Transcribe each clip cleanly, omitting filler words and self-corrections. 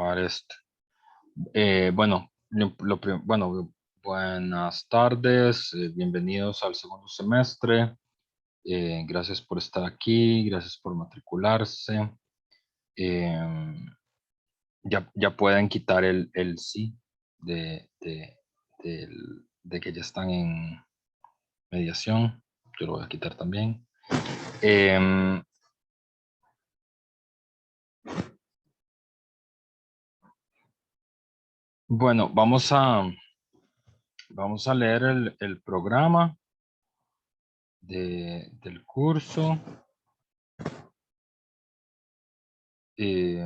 acabar este. Bueno, buenas tardes, bienvenidos al segundo semestre. Gracias por estar aquí, gracias por matricularse. Ya pueden quitar el sí de que ya están en mediación. Yo lo voy a quitar también. Bueno, vamos a leer el programa del curso. Ay,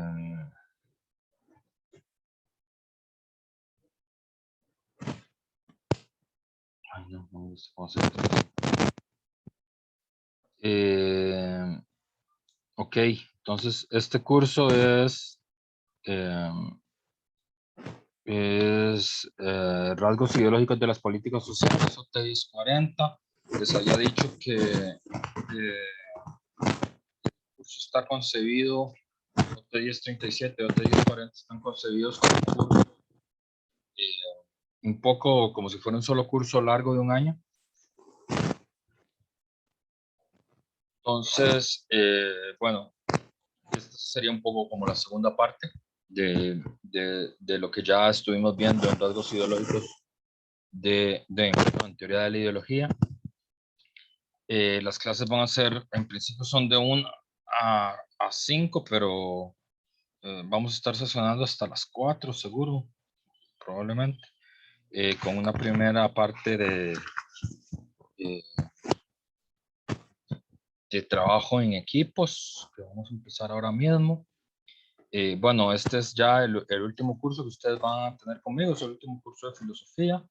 no sé cómo hacer esto. Ok, entonces este curso es rasgos ideológicos de las políticas sociales, OT 1040. Les había dicho que el curso está concebido, OT 1037, OT 1040 están concebidos como un curso un poco como si fuera un solo curso largo de un año. Entonces, bueno, esta sería un poco como la segunda parte de lo que ya estuvimos viendo en rasgos ideológicos en teoría de la ideología. Las clases van a ser, en principio son de 1 a 5, pero vamos a estar sesionando hasta las 4 seguro, probablemente, con una primera parte eh, de trabajo en equipos, que vamos a empezar ahora mismo. Bueno, este es ya el último curso que ustedes van a tener conmigo, es el último curso de filosofía,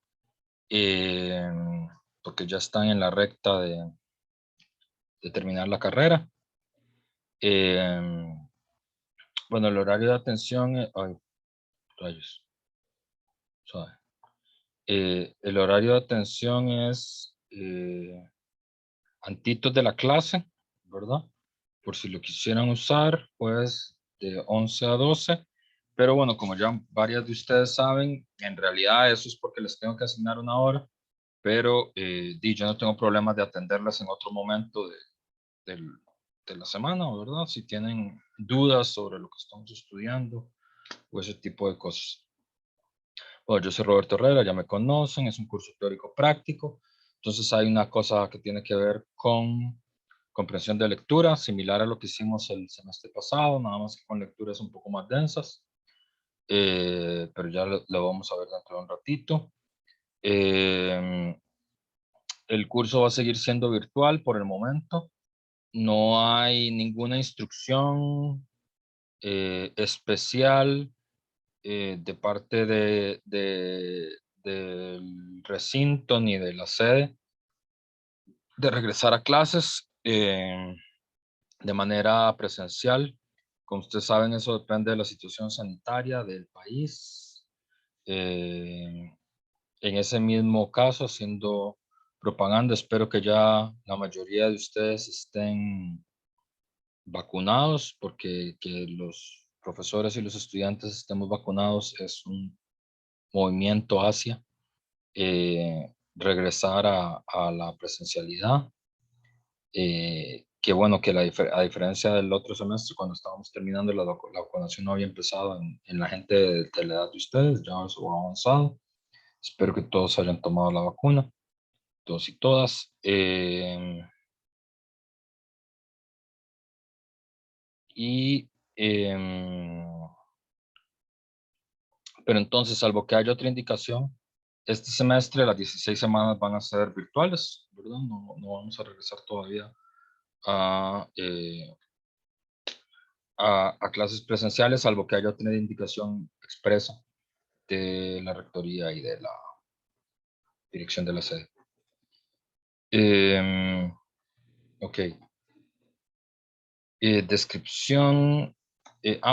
porque ya están en la recta de terminar la carrera. Bueno, el horario de atención, ay, rayos, suave. El horario de atención es antitos de la clase, ¿verdad? Por si lo quisieran usar, pues de 11 a 12. Pero bueno, como ya varias de ustedes saben, en realidad eso es porque les tengo que asignar una hora, pero yo no tengo problemas de atenderlas en otro momento de la semana, ¿verdad? Si tienen dudas sobre lo que estamos estudiando o ese tipo de cosas. Bueno, yo soy Roberto Herrera, ya me conocen, es un curso teórico práctico. Entonces hay una cosa que tiene que ver con comprensión de lectura, similar a lo que hicimos el semestre pasado, nada más que con lecturas un poco más densas, pero ya lo vamos a ver dentro de un ratito. El curso va a seguir siendo virtual por el momento. No hay ninguna instrucción especial de parte del recinto ni de la sede de regresar a clases de manera presencial. Como ustedes saben, eso depende de la situación sanitaria del país. En ese mismo caso, haciendo propaganda, espero que ya la mayoría de ustedes estén vacunados, porque que los profesores y los estudiantes estemos vacunados es un movimiento hacia regresar a la presencialidad. Que bueno, que a diferencia del otro semestre, cuando estábamos terminando, la vacunación no había empezado en la gente de la edad de ustedes, ya eso ha avanzado. Espero que todos hayan tomado la vacuna, todos y todas. Pero entonces, salvo que haya otra indicación, este semestre las 16 semanas van a ser virtuales, ¿verdad? No vamos a regresar todavía a, a clases presenciales, salvo que haya otra indicación expresa de la rectoría y de la dirección de la sede. Ok. Descripción.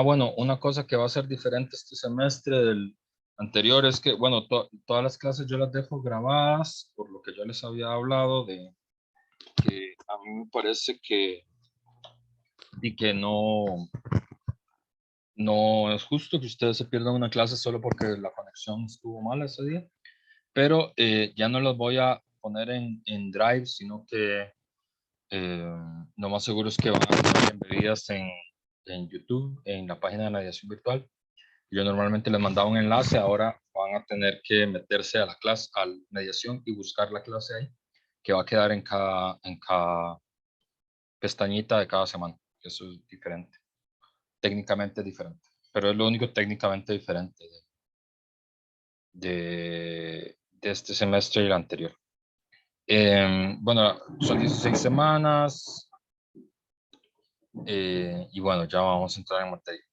Bueno, una cosa que va a ser diferente este semestre del anterior es que, bueno, todas las clases yo las dejo grabadas, por lo que yo les había hablado de que a mí me parece que no no es justo que ustedes se pierdan una clase solo porque la conexión estuvo mala ese día, pero ya no los voy a poner en Drive, sino que lo más seguro es que van a quedar embebidas en YouTube, en la página de mediación virtual. Yo normalmente les mandaba un enlace, ahora van a tener que meterse a la clase, a la mediación y buscar la clase ahí, que va a quedar en cada pestañita de cada semana. Eso es diferente, técnicamente diferente, pero es lo único técnicamente diferente de este semestre y el anterior. Bueno, son 16 semanas y bueno, ya vamos a entrar en materia.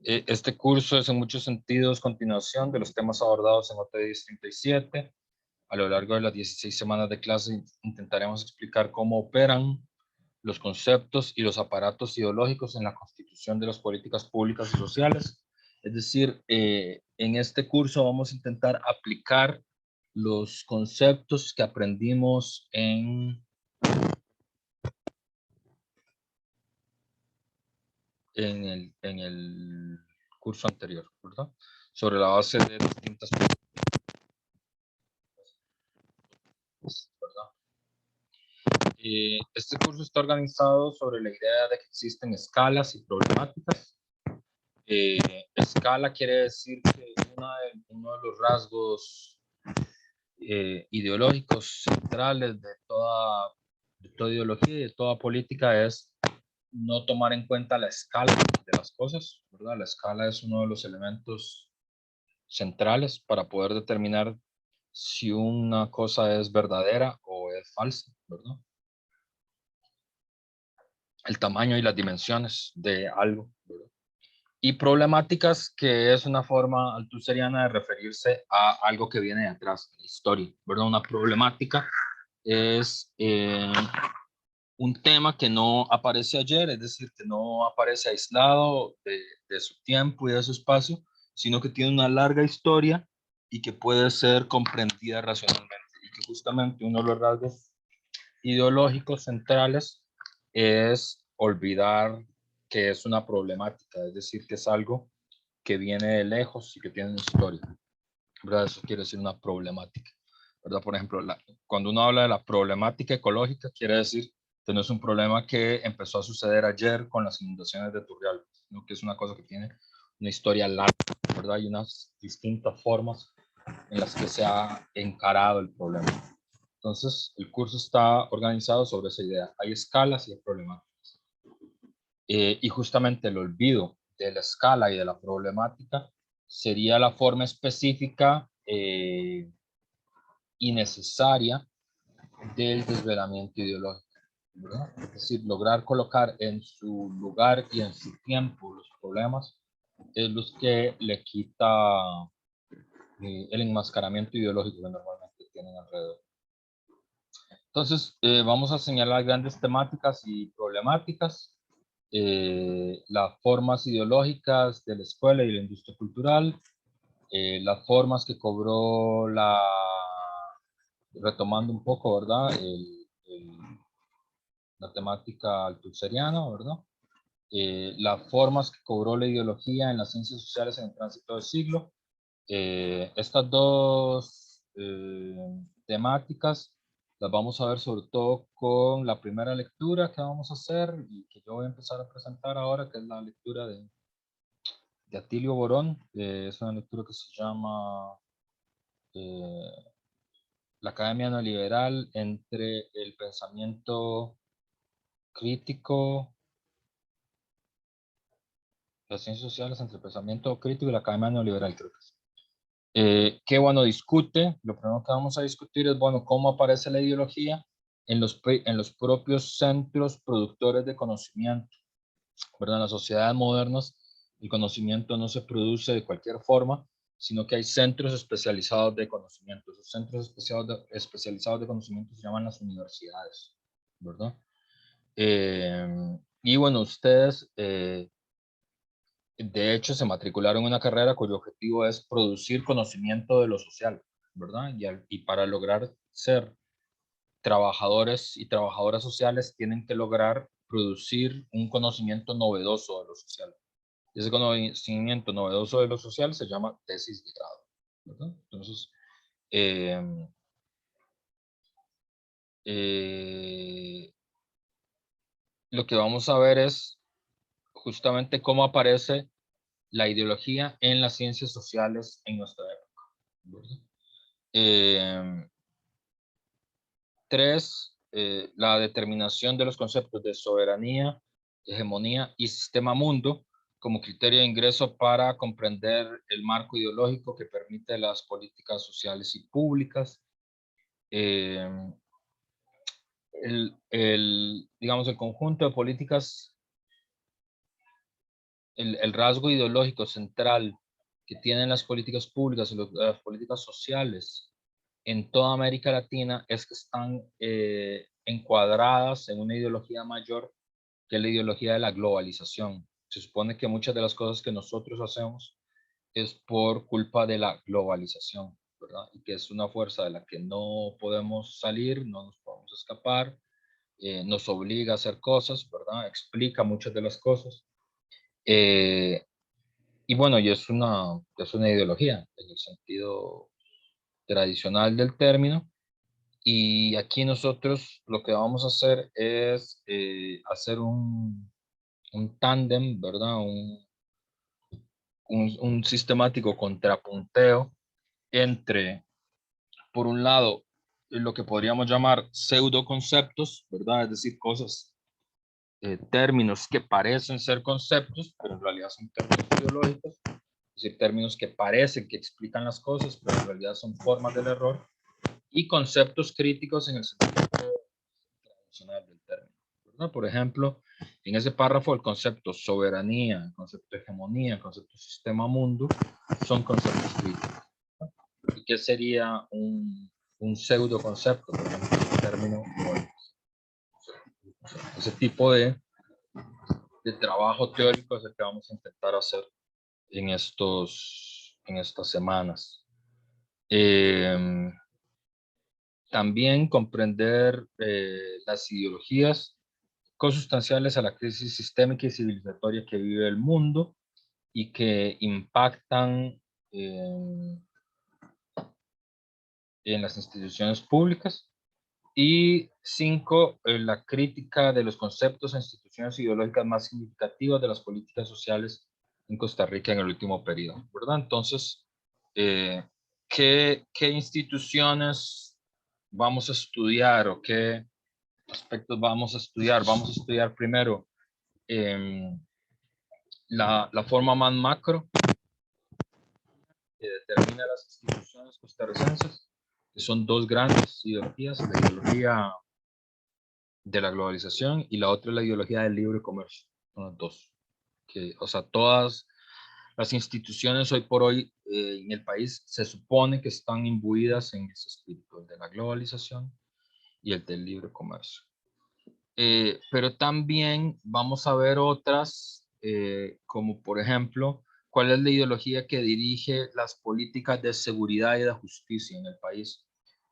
Este curso es en muchos sentidos continuación de los temas abordados en OT 37. A lo largo de las 16 semanas de clase intentaremos explicar cómo operan los conceptos y los aparatos ideológicos en la constitución de las políticas públicas y sociales. Es decir, en este curso vamos a intentar aplicar los conceptos que aprendimos en el curso anterior, ¿verdad? Sobre la base de distintas políticas, ¿verdad? Este curso está organizado sobre la idea de que existen escalas y problemáticas. Escala quiere decir que uno de los rasgos ideológicos centrales de toda ideología y de toda política es no tomar en cuenta la escala de las cosas, ¿verdad? La escala es uno de los elementos centrales para poder determinar si una cosa es verdadera o es falsa, ¿verdad? El tamaño y las dimensiones de algo, ¿verdad? Y problemáticas, que es una forma altuseriana de referirse a algo que viene de atrás, de la historia, ¿verdad? Una problemática es un tema que no aparece ayer, es decir, que no aparece aislado de su tiempo y de su espacio, sino que tiene una larga historia y que puede ser comprendida racionalmente. Y que justamente uno de los rasgos ideológicos centrales es olvidar que es una problemática, es decir, que es algo que viene de lejos y que tiene una historia, ¿verdad? Eso quiere decir una problemática, ¿verdad? Por ejemplo, cuando uno habla de la problemática ecológica, quiere decir que no es un problema que empezó a suceder ayer con las inundaciones de Turrialba, sino que es una cosa que tiene una historia larga, ¿verdad? Y unas distintas formas en las que se ha encarado el problema. Entonces, el curso está organizado sobre esa idea. Hay escalas y hay problemáticas. Y justamente el olvido de la escala y de la problemática sería la forma específica y necesaria del desvelamiento ideológico, ¿verdad? Es decir, lograr colocar en su lugar y en su tiempo los problemas es los que le quita el enmascaramiento ideológico que normalmente tienen alrededor. Entonces, vamos a señalar grandes temáticas y problemáticas, las formas ideológicas de la escuela y la industria cultural, las formas que cobró retomando un poco, ¿verdad? La temática altuseriana, ¿verdad? Las formas que cobró la ideología en las ciencias sociales en el tránsito del siglo. Estas dos temáticas las vamos a ver sobre todo con la primera lectura que vamos a hacer y que yo voy a empezar a presentar ahora, que es la lectura de Atilio Borón. Es una lectura que se llama eh, La Academia Neoliberal entre el pensamiento crítico, las ciencias sociales entre el pensamiento crítico y la Academia Neoliberal, creo que es. Que bueno, discute, lo primero que vamos a discutir es, bueno, cómo aparece la ideología en los propios centros productores de conocimiento, ¿verdad? En las sociedades modernas, el conocimiento no se produce de cualquier forma, sino que hay centros especializados de conocimiento. Esos centros especializados de conocimiento se llaman las universidades, ¿verdad? Y bueno, ustedes de hecho, se matricularon en una carrera cuyo objetivo es producir conocimiento de lo social, ¿verdad? Y para lograr ser trabajadores y trabajadoras sociales tienen que lograr producir un conocimiento novedoso de lo social. Ese conocimiento novedoso de lo social se llama tesis de grado, ¿verdad? Entonces, eh, lo que vamos a ver es justamente cómo aparece la ideología en las ciencias sociales en nuestra época, ¿verdad? Eh, Tres, la determinación de los conceptos de soberanía, hegemonía y sistema mundo como criterio de ingreso para comprender el marco ideológico que permite las políticas sociales y públicas. Eh, digamos, el conjunto de políticas, el rasgo ideológico central que tienen las políticas públicas y las políticas sociales en toda América Latina es que están encuadradas en una ideología mayor, que es la ideología de la globalización. Se supone que muchas de las cosas que nosotros hacemos es por culpa de la globalización, ¿verdad? Y que es una fuerza de la que no podemos salir, no nos podemos escapar, nos obliga a hacer cosas, ¿verdad? Explica muchas de las cosas. Eh, y bueno, y es una ideología en el sentido tradicional del término. Y aquí nosotros lo que vamos a hacer es hacer un tándem, ¿verdad? Un sistemático contrapunteo entre, por un lado, lo que podríamos llamar pseudoconceptos, ¿verdad? Es decir, cosas, términos que parecen ser conceptos, pero en realidad son términos ideológicos, es decir, términos que parecen que explican las cosas, pero en realidad son formas del error, y conceptos críticos en el sentido tradicional del término, ¿verdad? Por ejemplo, en ese párrafo el concepto soberanía, el concepto hegemonía, el concepto sistema mundo son conceptos críticos. ¿Y qué sería un pseudo concepto? Por ejemplo, el término, ese tipo de trabajo teórico es el que vamos a intentar hacer en estas semanas. También comprender las ideologías consustanciales a la crisis sistémica y civilizatoria que vive el mundo y que impactan en las instituciones públicas. Y 5, la crítica de los conceptos e instituciones ideológicas más significativas de las políticas sociales en Costa Rica en el último periodo, ¿verdad? Entonces, ¿qué instituciones vamos a estudiar o qué aspectos vamos a estudiar? Vamos a estudiar primero la forma más macro que determina las instituciones costarricenses, que son dos grandes ideologías, la ideología de la globalización y la otra es la ideología del libre comercio. Son las dos. Que, o sea, todas las instituciones hoy por hoy en el país se supone que están imbuidas en ese espíritu, el de la globalización y el del libre comercio. Pero también vamos a ver otras, como por ejemplo, cuál es la ideología que dirige las políticas de seguridad y de justicia en el país.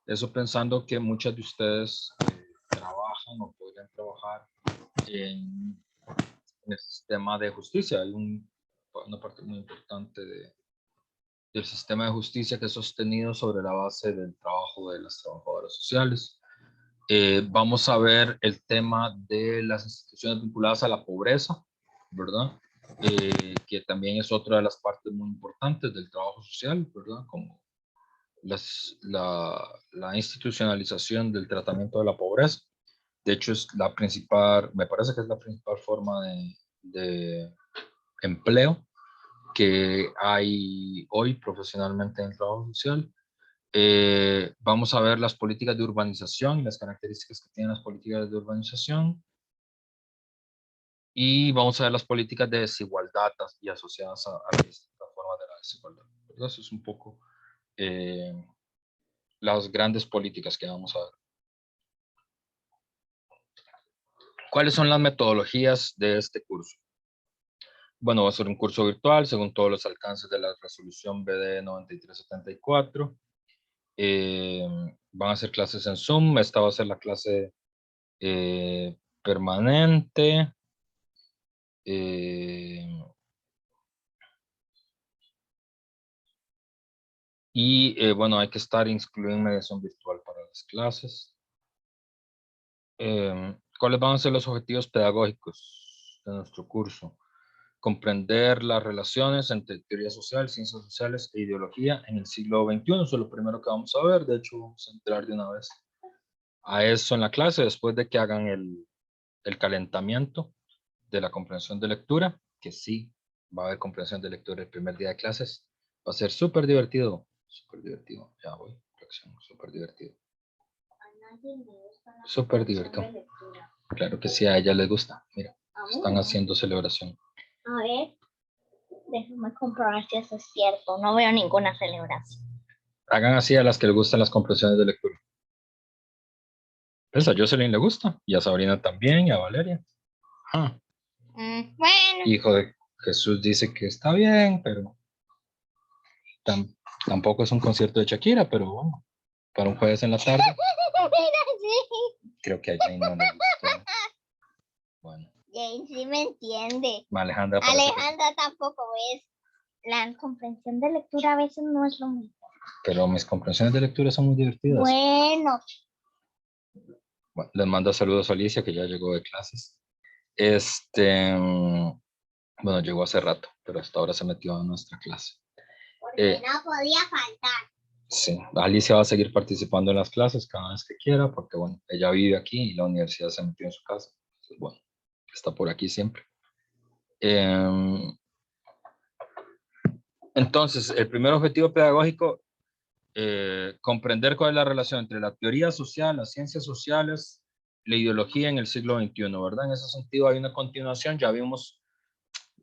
Eso pensando que muchas de ustedes trabajan o podrían trabajar en el sistema de justicia. Hay una parte muy importante del sistema de justicia que es sostenido sobre la base del trabajo de las trabajadoras sociales. Vamos a ver el tema de las instituciones vinculadas a la pobreza, ¿verdad? Que también es otra de las partes muy importantes del trabajo social, ¿verdad? Como la institucionalización del tratamiento de la pobreza. De hecho, es la principal, me parece que es la principal forma de empleo que hay hoy profesionalmente en el trabajo social. Vamos a ver las políticas de urbanización y las características que tienen las políticas de urbanización. Y vamos a ver las políticas de desigualdad y asociadas a las distintas formas de la desigualdad. ¿Verdad? Eso es un poco las grandes políticas que vamos a ver. ¿Cuáles son las metodologías de este curso? Bueno, va a ser un curso virtual según todos los alcances de la resolución BD 9374. Van a ser clases en Zoom. Esta va a ser la clase permanente. Y bueno, hay que estar incluido en mediación virtual para las clases. ¿Cuáles van a ser los objetivos pedagógicos de nuestro curso? Comprender las relaciones entre teoría social, ciencias sociales e ideología en el siglo XXI. Eso es lo primero que vamos a ver. De hecho, vamos a entrar de una vez a eso en la clase después de que hagan el calentamiento de la comprensión de lectura, que sí va a haber comprensión de lectura el primer día de clases. Va a ser súper divertido. Súper divertido. Ya voy. Reacción. Súper divertido. Súper divertido. Claro que sí, a ella les gusta. Mira, están haciendo celebración. A ver, déjame comprobar si eso es cierto. No veo ninguna celebración. Hagan así a las que les gustan las comprensiones de lectura. Pues a Jocelyn le gusta, y a Sabrina también, y a Valeria. Ah. Bueno. Hijo de Jesús dice que está bien, pero tampoco es un concierto de Shakira, pero bueno, para un jueves en la tarde. Creo que a Jane no le gustó. Bueno. Jane sí me entiende. Alejandra tampoco es. La comprensión de lectura a veces no es lo mismo. Pero mis comprensiones de lectura son muy divertidas. Bueno, les mando saludos a Alicia, que ya llegó de clases. Bueno, llegó hace rato, pero hasta ahora se metió a nuestra clase. porque no podía faltar. Sí, Alicia va a seguir participando en las clases cada vez que quiera, porque bueno, ella vive aquí y la universidad se metió en su casa. Entonces, bueno, está por aquí siempre. Entonces, el primer objetivo pedagógico, comprender cuál es la relación entre la teoría social, las ciencias sociales, la ideología en el siglo XXI, ¿verdad? En ese sentido hay una continuación, ya vimos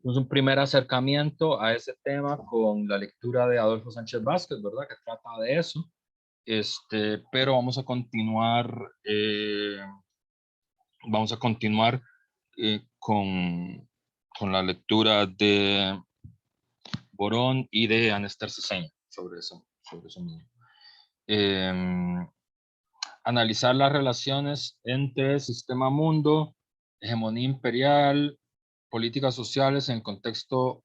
un primer acercamiento a ese tema con la lectura de Adolfo Sánchez Vázquez, ¿verdad? Que trata de eso. Pero vamos a continuar con la lectura de Borón y de Anester Ceseña sobre eso mismo. Analizar las relaciones entre sistema mundo, hegemonía imperial, políticas sociales en el contexto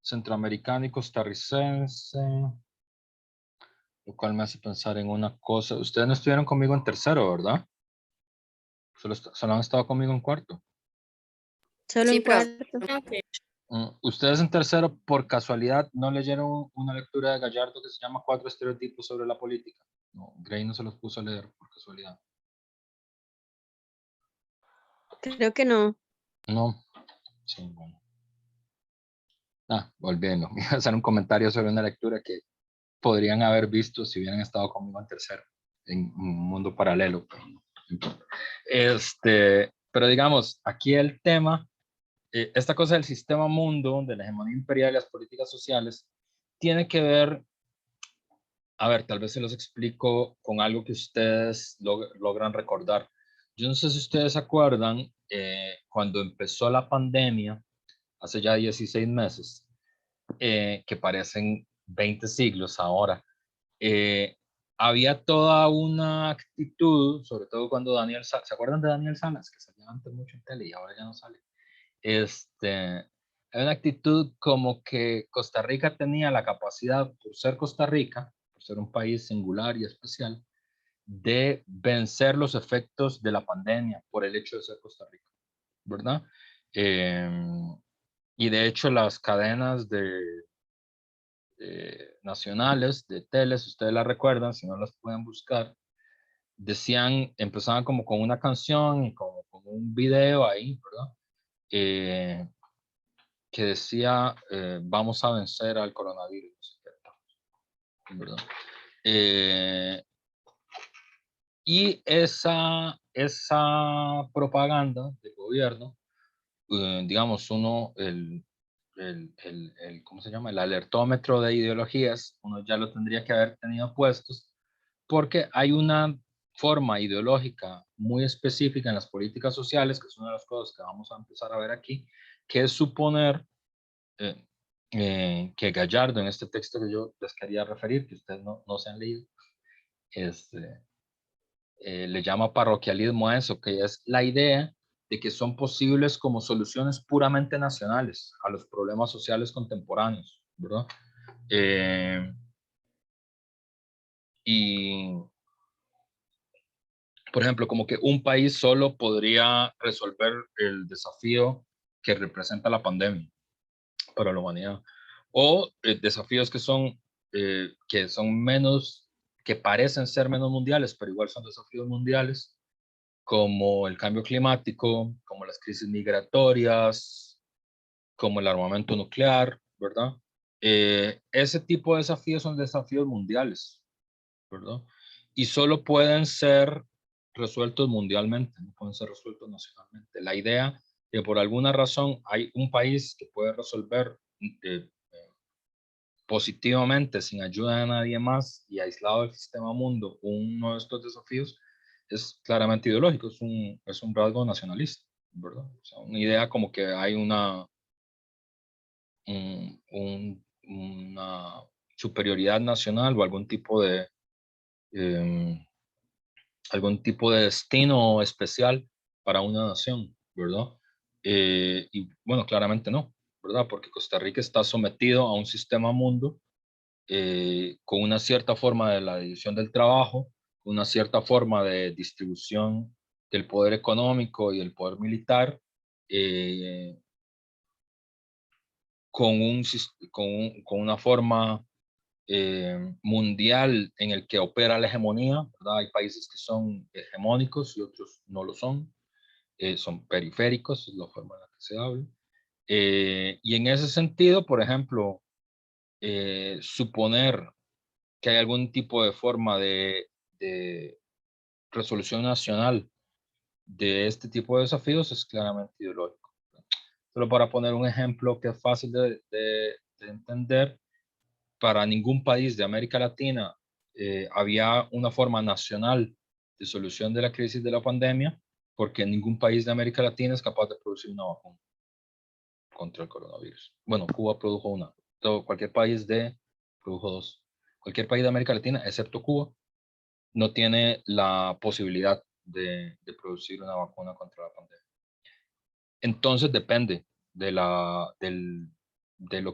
centroamericano y costarricense, lo cual me hace pensar en una cosa. Ustedes no estuvieron conmigo en tercero, ¿verdad? Solo han estado conmigo en cuarto. Solo Sí, en cuarto. Okay. Ustedes en tercero, por casualidad, no leyeron una lectura de Gallardo que se llama Cuatro estereotipos sobre la política. No, Gray no se los puso a leer por casualidad. Creo que no. No. Sí, bueno. Volviendo. Iba a hacer un comentario sobre una lectura que podrían haber visto si hubieran estado conmigo en tercero, en un mundo paralelo. Pero no importa. Pero digamos, aquí el tema, esta cosa del sistema mundo, de la hegemonía imperial y las políticas sociales, tiene que ver, a ver, tal vez se los explico con algo que ustedes logran recordar. Yo no sé si ustedes se acuerdan, cuando empezó la pandemia, hace ya 16 meses, que parecen 20 siglos ahora, había toda una actitud, sobre todo cuando Daniel Salas, ¿se acuerdan de Daniel Salas? Que salía antes mucho en tele y ahora ya no sale. Hay una actitud como que Costa Rica tenía la capacidad, por ser Costa Rica, por ser un país singular y especial, de vencer los efectos de la pandemia por el hecho de ser Costa Rica, ¿verdad? Y de hecho las cadenas nacionales de teles, ustedes las recuerdan, si no las pueden buscar, decían, empezaban como con una canción y como con un video ahí, ¿verdad? Que decía, vamos a vencer al coronavirus, ¿verdad? Y esa propaganda del gobierno, digamos, ¿cómo se llama? El alertómetro de ideologías, uno ya lo tendría que haber tenido puestos, porque hay una forma ideológica muy específica en las políticas sociales, que es una de las cosas que vamos a empezar a ver aquí, que es suponer que Gallardo, en este texto que yo les quería referir, que ustedes no se han leído, le llama parroquialismo a eso, que es la idea de que son posibles como soluciones puramente nacionales a los problemas sociales contemporáneos, ¿verdad? Y, por ejemplo, como que un país solo podría resolver el desafío que representa la pandemia para la humanidad. O desafíos que son menos, que parecen ser menos mundiales, pero igual son desafíos mundiales, como el cambio climático, como las crisis migratorias, como el armamento nuclear, ¿verdad? Ese tipo de desafíos son desafíos mundiales, ¿verdad? Y solo pueden ser resueltos mundialmente, no pueden ser resueltos nacionalmente. La idea que por alguna razón hay un país que puede resolver positivamente, sin ayuda de nadie más y aislado del sistema mundo, uno de estos desafíos es claramente ideológico, es un rasgo nacionalista, ¿verdad? O sea, una idea como que hay una superioridad nacional o eh, algún tipo de destino especial para una nación, ¿verdad? Y bueno, claramente no, ¿verdad? Porque Costa Rica está sometido a un sistema mundo con una cierta forma de la división del trabajo, una cierta forma de distribución del poder económico y el poder militar, eh, con una forma mundial en el que opera la hegemonía, ¿verdad? Hay países que son hegemónicos y otros no lo son periféricos, es la forma en la que se habla. Y en ese sentido, por ejemplo, suponer que hay algún tipo de forma de resolución nacional de este tipo de desafíos es claramente ideológico. Solo para poner un ejemplo que es fácil de entender, para ningún país de América Latina había una forma nacional de solución de la crisis de la pandemia, porque ningún país de América Latina es capaz de producir una vacuna contra el coronavirus. Bueno, Cuba produjo una, cualquier país produjo dos. Cualquier país de América Latina, excepto Cuba, no tiene la posibilidad de producir una vacuna contra la pandemia. Entonces depende de lo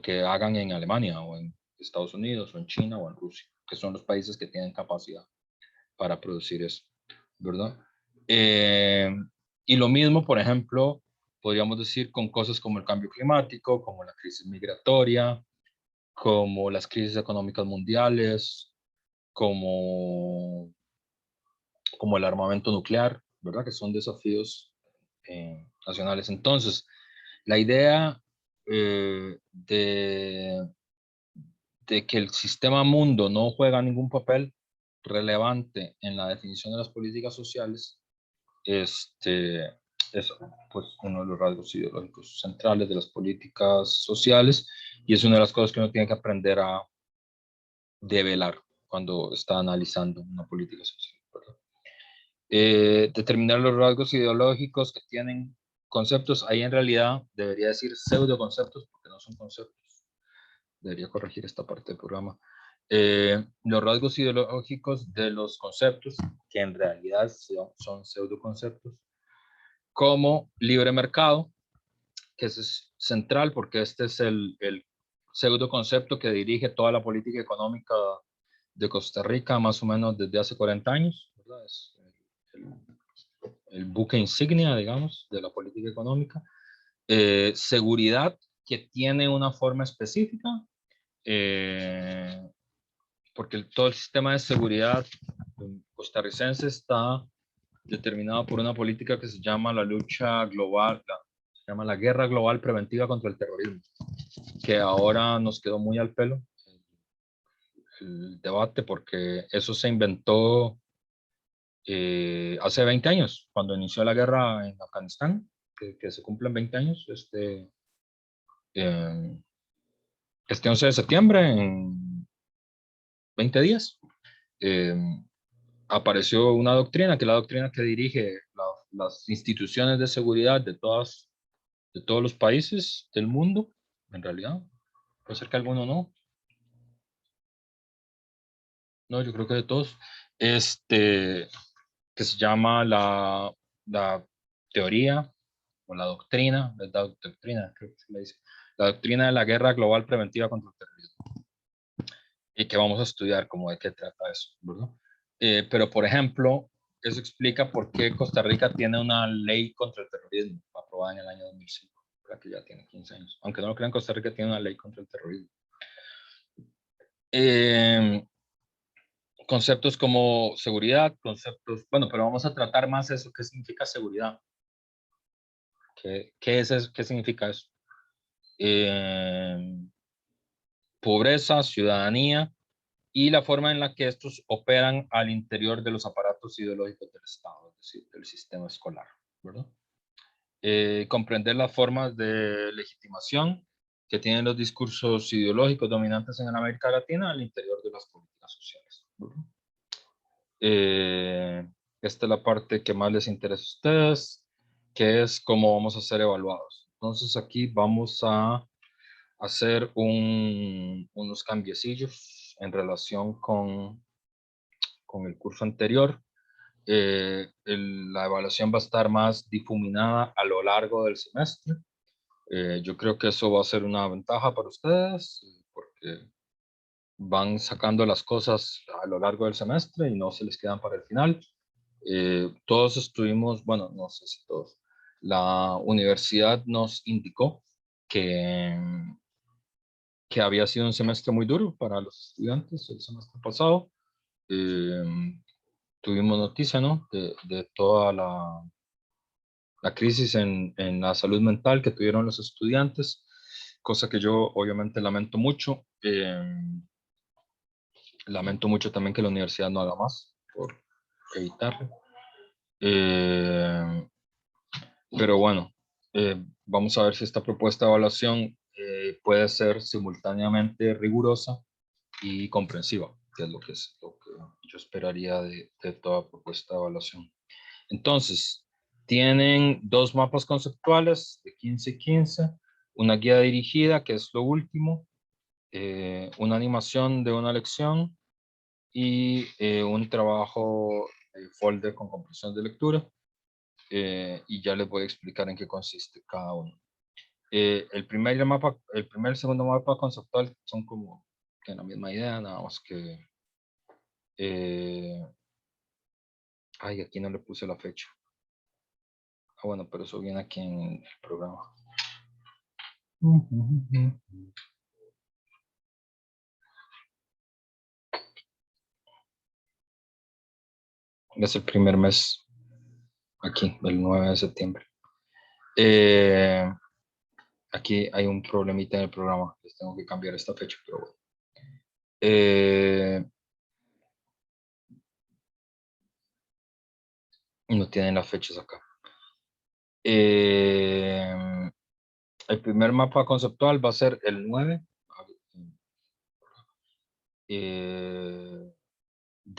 que hagan en Alemania o en Estados Unidos o en China o en Rusia, que son los países que tienen capacidad para producir eso, ¿verdad? Eh, y lo mismo, por ejemplo, podríamos decir con cosas como el cambio climático, como la crisis migratoria, como las crisis económicas mundiales, como, como el armamento nuclear, ¿verdad? Que son desafíos nacionales. Entonces, la idea de que el sistema mundo no juega ningún papel relevante en la definición de las políticas sociales este, es pues, uno de los rasgos ideológicos centrales de las políticas sociales y es una de las cosas que uno tiene que aprender a develar cuando está analizando una política social, ¿verdad? Determinar los rasgos ideológicos que tienen conceptos, ahí en realidad debería decir pseudoconceptos porque no son conceptos. Debería corregir esta parte del programa. Los rasgos ideológicos de los conceptos, que en realidad son pseudoconceptos, como libre mercado, que es central porque este es el pseudoconcepto que dirige toda la política económica de Costa Rica más o menos desde hace 40 años, ¿verdad? Es el, el buque insignia, digamos, de la política económica. Seguridad, que tiene una forma específica, porque todo el sistema de seguridad costarricense está determinado por una política que se llama la lucha global, se llama la guerra global preventiva contra el terrorismo, que ahora nos quedó muy al pelo el debate porque eso se inventó hace 20 años, cuando inició la guerra en Afganistán, que se cumplen 20 años, eh, este 11 de septiembre, en 20 días. Eh, Apareció una doctrina, que es la doctrina que dirige las instituciones de seguridad de todos los países del mundo, en realidad. Puede ser que alguno no. No, yo creo que de todos. Que se llama la teoría o la doctrina, la doctrina, creo que se le dice, la doctrina de la guerra global preventiva contra el terrorismo. y que vamos a estudiar como de qué trata eso, ¿verdad? Pero, por ejemplo, eso explica por qué Costa Rica tiene una ley contra el terrorismo aprobada en el año 2005, que ya tiene 15 años. Aunque no lo crean, Costa Rica tiene una ley contra el terrorismo. Conceptos como seguridad, conceptos, bueno, pero vamos a tratar más eso, qué significa seguridad. ¿Qué es eso? ¿Qué significa eso? Pobreza, ciudadanía y la forma en la que estos operan al interior de los aparatos ideológicos del Estado, es decir, del sistema escolar, ¿verdad? Comprender las formas de legitimación que tienen los discursos ideológicos dominantes en América Latina al interior de las políticas sociales, ¿verdad? Esta es la parte que más les interesa a ustedes, que es cómo vamos a ser evaluados. Entonces aquí vamos a hacer unos cambiecillos en relación con el curso anterior. La evaluación va a estar más difuminada a lo largo del semestre. Yo creo que eso va a ser una ventaja para ustedes porque van sacando las cosas a lo largo del semestre y no se les quedan para el final. Todos estuvimos, bueno, no sé si todos, la universidad nos indicó que había sido un semestre muy duro para los estudiantes el semestre pasado. Tuvimos noticia, ¿no? De toda la crisis en la salud mental que tuvieron los estudiantes, cosa que yo obviamente lamento mucho. Lamento mucho también que la universidad no haga más por evitarlo. Pero bueno, vamos a ver si esta propuesta de evaluación puede ser simultáneamente rigurosa y comprensiva, que es lo que yo esperaría de toda propuesta de evaluación. Entonces, tienen dos mapas conceptuales de 15 y 15, una guía dirigida, que es lo último, una animación de una lección y un trabajo folder con comprensión de lectura. Y ya les voy a explicar en qué consiste cada uno. El primer y segundo mapa conceptual son como que la misma idea, nada más que ay, aquí no le puse la fecha. Ah, bueno, pero eso viene aquí en el programa. Es el primer mes, aquí, el 9 de septiembre. Aquí hay un problemita en el programa, les tengo que cambiar esta fecha, pero bueno. No tienen las fechas acá. El primer mapa conceptual va a ser el 9 de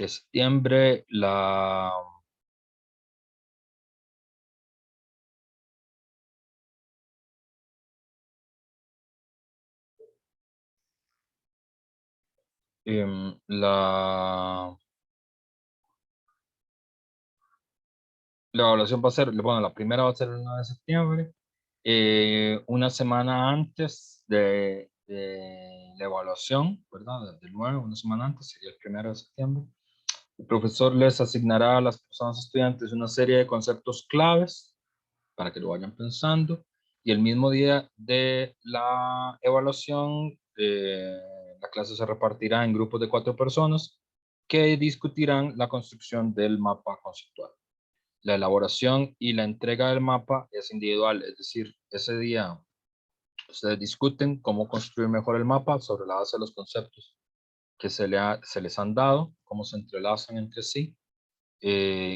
septiembre. La evaluación va a ser, bueno, la primera va a ser el 9 de septiembre. Una semana antes de la evaluación, ¿verdad? Del 9, una semana antes, sería el 1 de septiembre. El profesor les asignará a las personas estudiantes una serie de conceptos claves para que lo vayan pensando. Y el mismo día de la evaluación, la clase se repartirá en grupos de 4 personas que discutirán la construcción del mapa conceptual. La elaboración y la entrega del mapa es individual, es decir, ese día ustedes discuten cómo construir mejor el mapa sobre la base de los conceptos que se les han dado, cómo se entrelazan entre sí,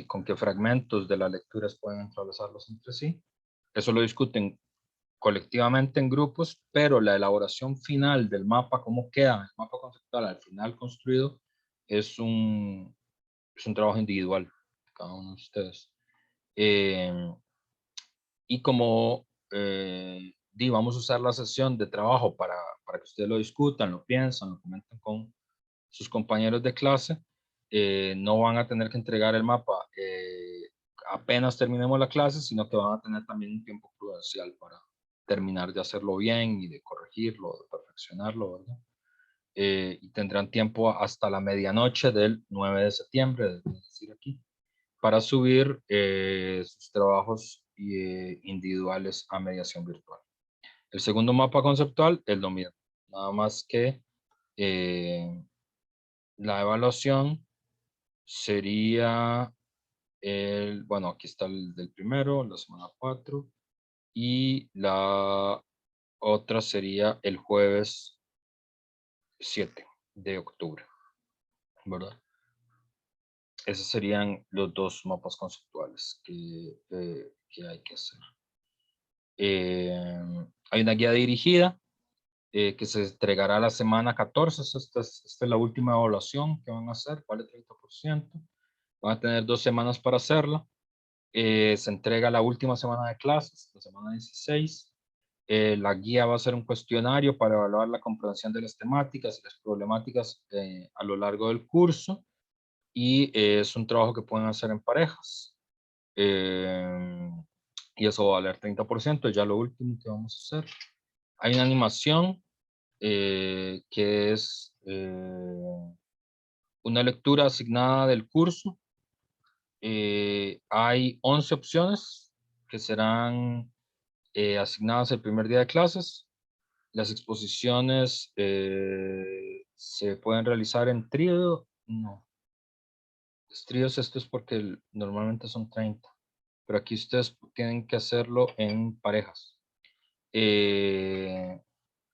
con qué fragmentos de las lecturas pueden entrelazarlos entre sí. Eso lo discuten colectivamente en grupos, pero la elaboración final del mapa, cómo queda el mapa conceptual al final construido, es un trabajo individual de cada uno de ustedes. Y como vamos a usar la sesión de trabajo para que ustedes lo discutan, lo piensan, lo comenten con sus compañeros de clase, no van a tener que entregar el mapa apenas terminemos la clase, sino que van a tener también un tiempo prudencial para terminar de hacerlo bien y de corregirlo, de perfeccionarlo, ¿verdad? y tendrán tiempo hasta la medianoche del 9 de septiembre, es decir, aquí, para subir sus trabajos individuales a mediación virtual. El segundo mapa conceptual es lo mismo, nada más que la evaluación sería bueno, aquí está el del primero, la semana 4, y la otra sería el jueves 7 de octubre, ¿verdad? Esos serían los dos mapas conceptuales que hay que hacer. Hay una guía dirigida que se entregará la semana 14. Esta es la última evaluación que van a hacer, vale 30%. Van a tener 2 semanas para hacerla. Se entrega la última semana de clases, la semana 16. La guía va a ser un cuestionario para evaluar la comprensión de las temáticas y las problemáticas a lo largo del curso. Y es un trabajo que pueden hacer en parejas. Y eso va a valer 30%, ya lo último que vamos a hacer. Hay una animación que es una lectura asignada del curso. Hay 11 opciones que serán asignadas el primer día de clases. Las exposiciones se pueden realizar en trío. No, los tríos esto es porque normalmente son 30, pero aquí ustedes tienen que hacerlo en parejas. La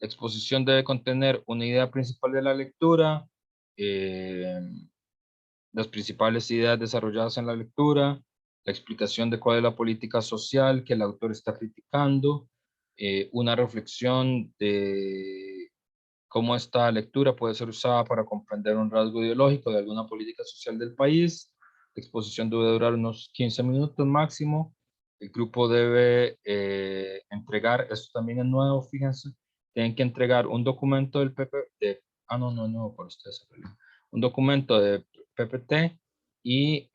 exposición debe contener una idea principal de la lectura, las principales ideas desarrolladas en la lectura, la explicación de cuál es la política social que el autor está criticando, una reflexión de cómo esta lectura puede ser usada para comprender un rasgo ideológico de alguna política social del país. La exposición debe durar unos 15 minutos máximo. El grupo debe entregar, esto también es nuevo, fíjense, tienen que entregar un documento del no, para ustedes, un documento de PPT y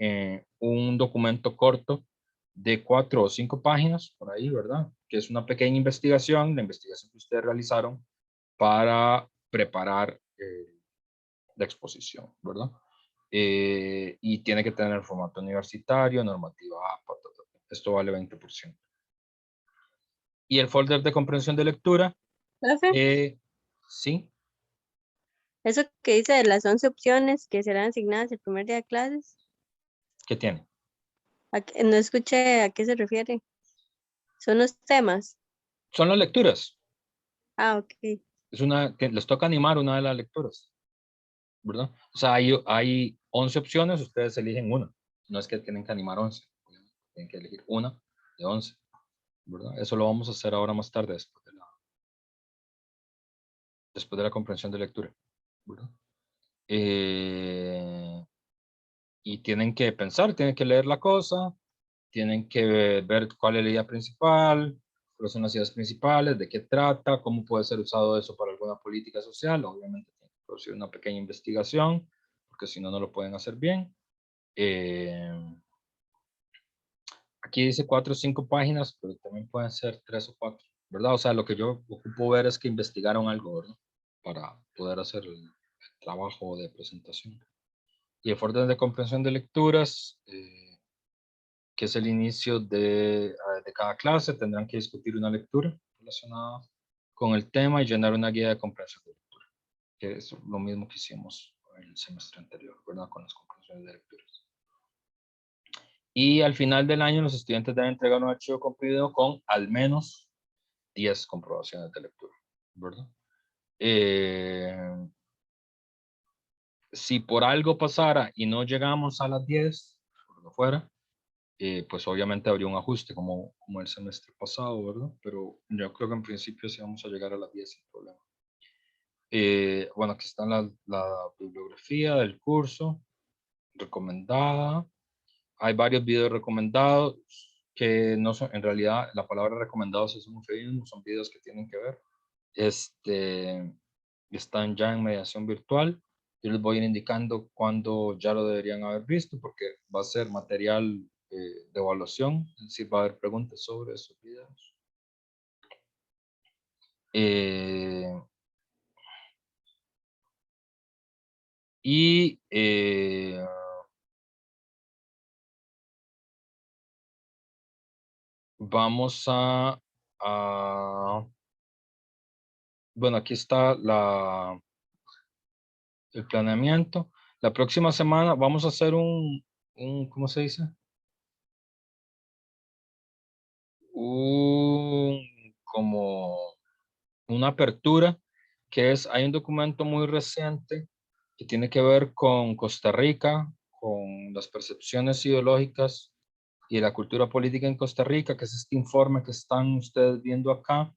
un documento corto de 4 o 5 páginas, por ahí, ¿verdad? Que es una pequeña investigación, la investigación que ustedes realizaron para preparar la exposición, ¿verdad? Y tiene que tener formato universitario, normativa APA, esto vale 20%. Y el folder de comprensión de lectura, Profe, sí, eso que dice de las 11 opciones que serán asignadas el primer día de clases, ¿qué tiene? no escuché a qué se refiere. Son los temas. Son las lecturas. Ah, ok. Les toca animar una de las lecturas, ¿verdad? O sea, hay 11 opciones, ustedes eligen una. No es que tienen que animar 11, tienen que elegir una de 11, ¿verdad? Eso lo vamos a hacer ahora más tarde, después de la comprensión de lectura, ¿verdad? Y tienen que pensar, tienen que leer la cosa, tienen que ver cuál es la idea principal, cuáles son las ideas principales, de qué trata, cómo puede ser usado eso para alguna política social. Obviamente tienen que producir una pequeña investigación, porque si no, no lo pueden hacer bien. Aquí dice 4 o 5 páginas, pero también pueden ser 3 o 4, ¿verdad? O sea, lo que yo ocupo ver es que investigaron algo, ¿verdad? Para poder hacer el trabajo de presentación. Y el orden de comprensión de lecturas, que es el inicio de cada clase, tendrán que discutir una lectura relacionada con el tema y llenar una guía de comprensión de lectura, que es lo mismo que hicimos el semestre anterior, ¿verdad? Con las comprensiones de lecturas. Y al final del año, los estudiantes deben entregar un archivo comprimido con al menos 10 comprobaciones de lectura, ¿verdad? Si por algo pasara y no llegamos a las 10, por lo fuera, pues obviamente habría un ajuste como el semestre pasado, ¿verdad? Pero yo creo que en principio sí vamos a llegar a las 10 sin problema. Bueno, aquí está la bibliografía del curso recomendada. Hay varios videos recomendados que no son, en realidad la palabra recomendados es un eufemismo, son videos que tienen que ver. Están ya en mediación virtual. Yo les voy a ir indicando cuándo ya lo deberían haber visto, porque va a ser material de evaluación, es decir, va a haber preguntas sobre esos videos. Y vamos bueno, aquí está el planeamiento. La próxima semana vamos a hacer ¿cómo se dice? Como una apertura, que hay un documento muy reciente que tiene que ver con Costa Rica, con las percepciones ideológicas y la cultura política en Costa Rica, que es este informe que están ustedes viendo acá.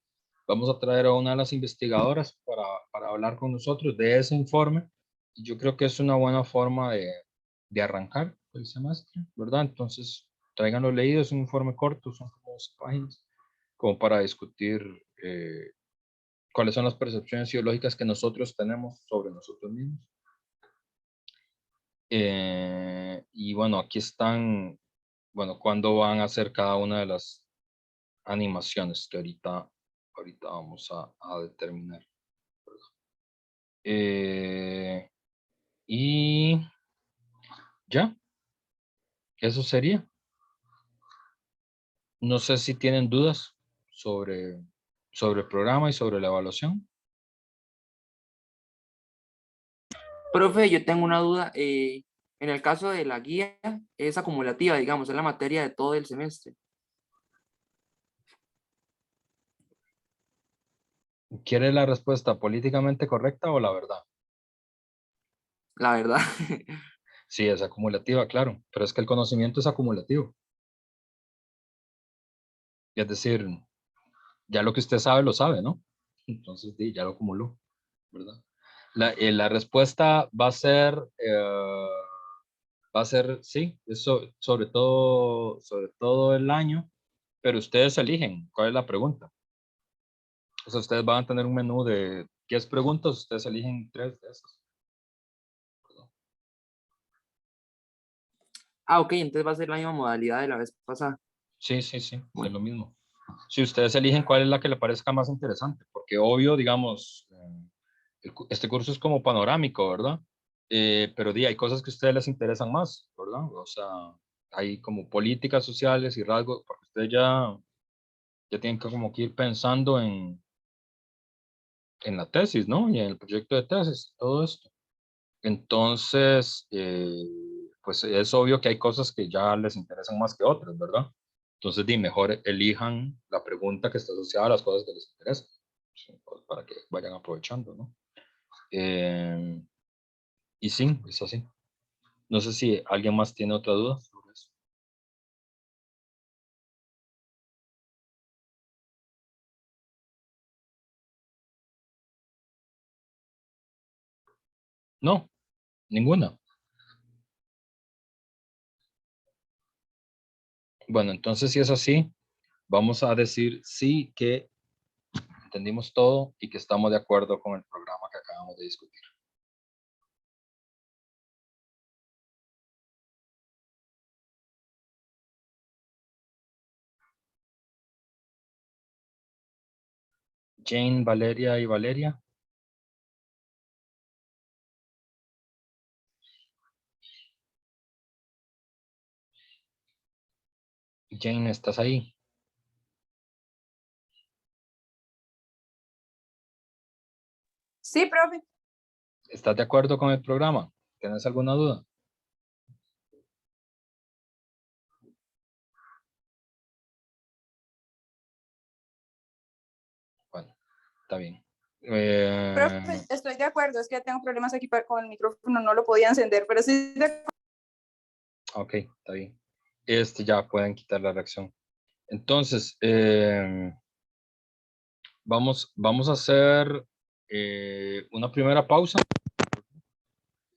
Vamos a traer a una de las investigadoras para hablar con nosotros de ese informe. Y yo creo que es una buena forma de arrancar el semestre, ¿verdad? Entonces, tráiganlo leído, es un informe corto, son como 12 páginas, como para discutir cuáles son las percepciones ideológicas que nosotros tenemos sobre nosotros mismos. Y bueno, aquí están, bueno, cuándo van a hacer cada una de las animaciones que ahorita vamos a determinar. Y ya, eso sería. No sé si tienen dudas sobre el programa y sobre la evaluación. Profe, yo tengo una duda. En el caso de la guía, es acumulativa, digamos, es la materia de todo el semestre. ¿Quiere la respuesta políticamente correcta o la verdad? La verdad. Sí, es acumulativa, claro, pero es que el conocimiento es acumulativo. Es decir, ya lo que usted sabe, lo sabe, ¿no? Entonces, sí, ya lo acumuló, ¿verdad? La respuesta va a ser, sí, eso sobre todo el año, pero ustedes eligen cuál es la pregunta. O sea, ustedes van a tener un menú de 10 preguntas, ustedes eligen 3 de esas. Ah, ok, entonces va a ser la misma modalidad de la vez pasada. Sí, sí, sí, es Bueno. lo mismo. Si ustedes eligen cuál es la que le parezca más interesante, porque obvio, digamos, este curso es como panorámico, ¿verdad? Pero hay cosas que a ustedes les interesan más, ¿verdad? O sea, hay como políticas sociales y rasgos, porque ustedes ya tienen que como que ir pensando en la tesis, ¿no? Y en el proyecto de tesis, todo esto. Entonces, pues es obvio que hay cosas que ya les interesan más que otras, ¿verdad? Entonces, mejor elijan la pregunta que está asociada a las cosas que les interesan, sí, pues, para que vayan aprovechando, ¿no? Y sí, es así. No sé si alguien más tiene otra duda sobre eso. No, ninguna. Bueno, entonces si es así, vamos a decir sí que entendimos todo y que estamos de acuerdo con el programa que acabamos de discutir. Jane, Valeria y Valeria. Jane, ¿estás ahí? Sí, profe. ¿Estás de acuerdo con el programa? ¿Tienes alguna duda? Bueno, está bien. Profe, estoy de acuerdo, es que tengo problemas aquí con el micrófono, no lo podía encender, pero sí Ok, está bien. Ya pueden quitar la reacción. Entonces, vamos a hacer una primera pausa.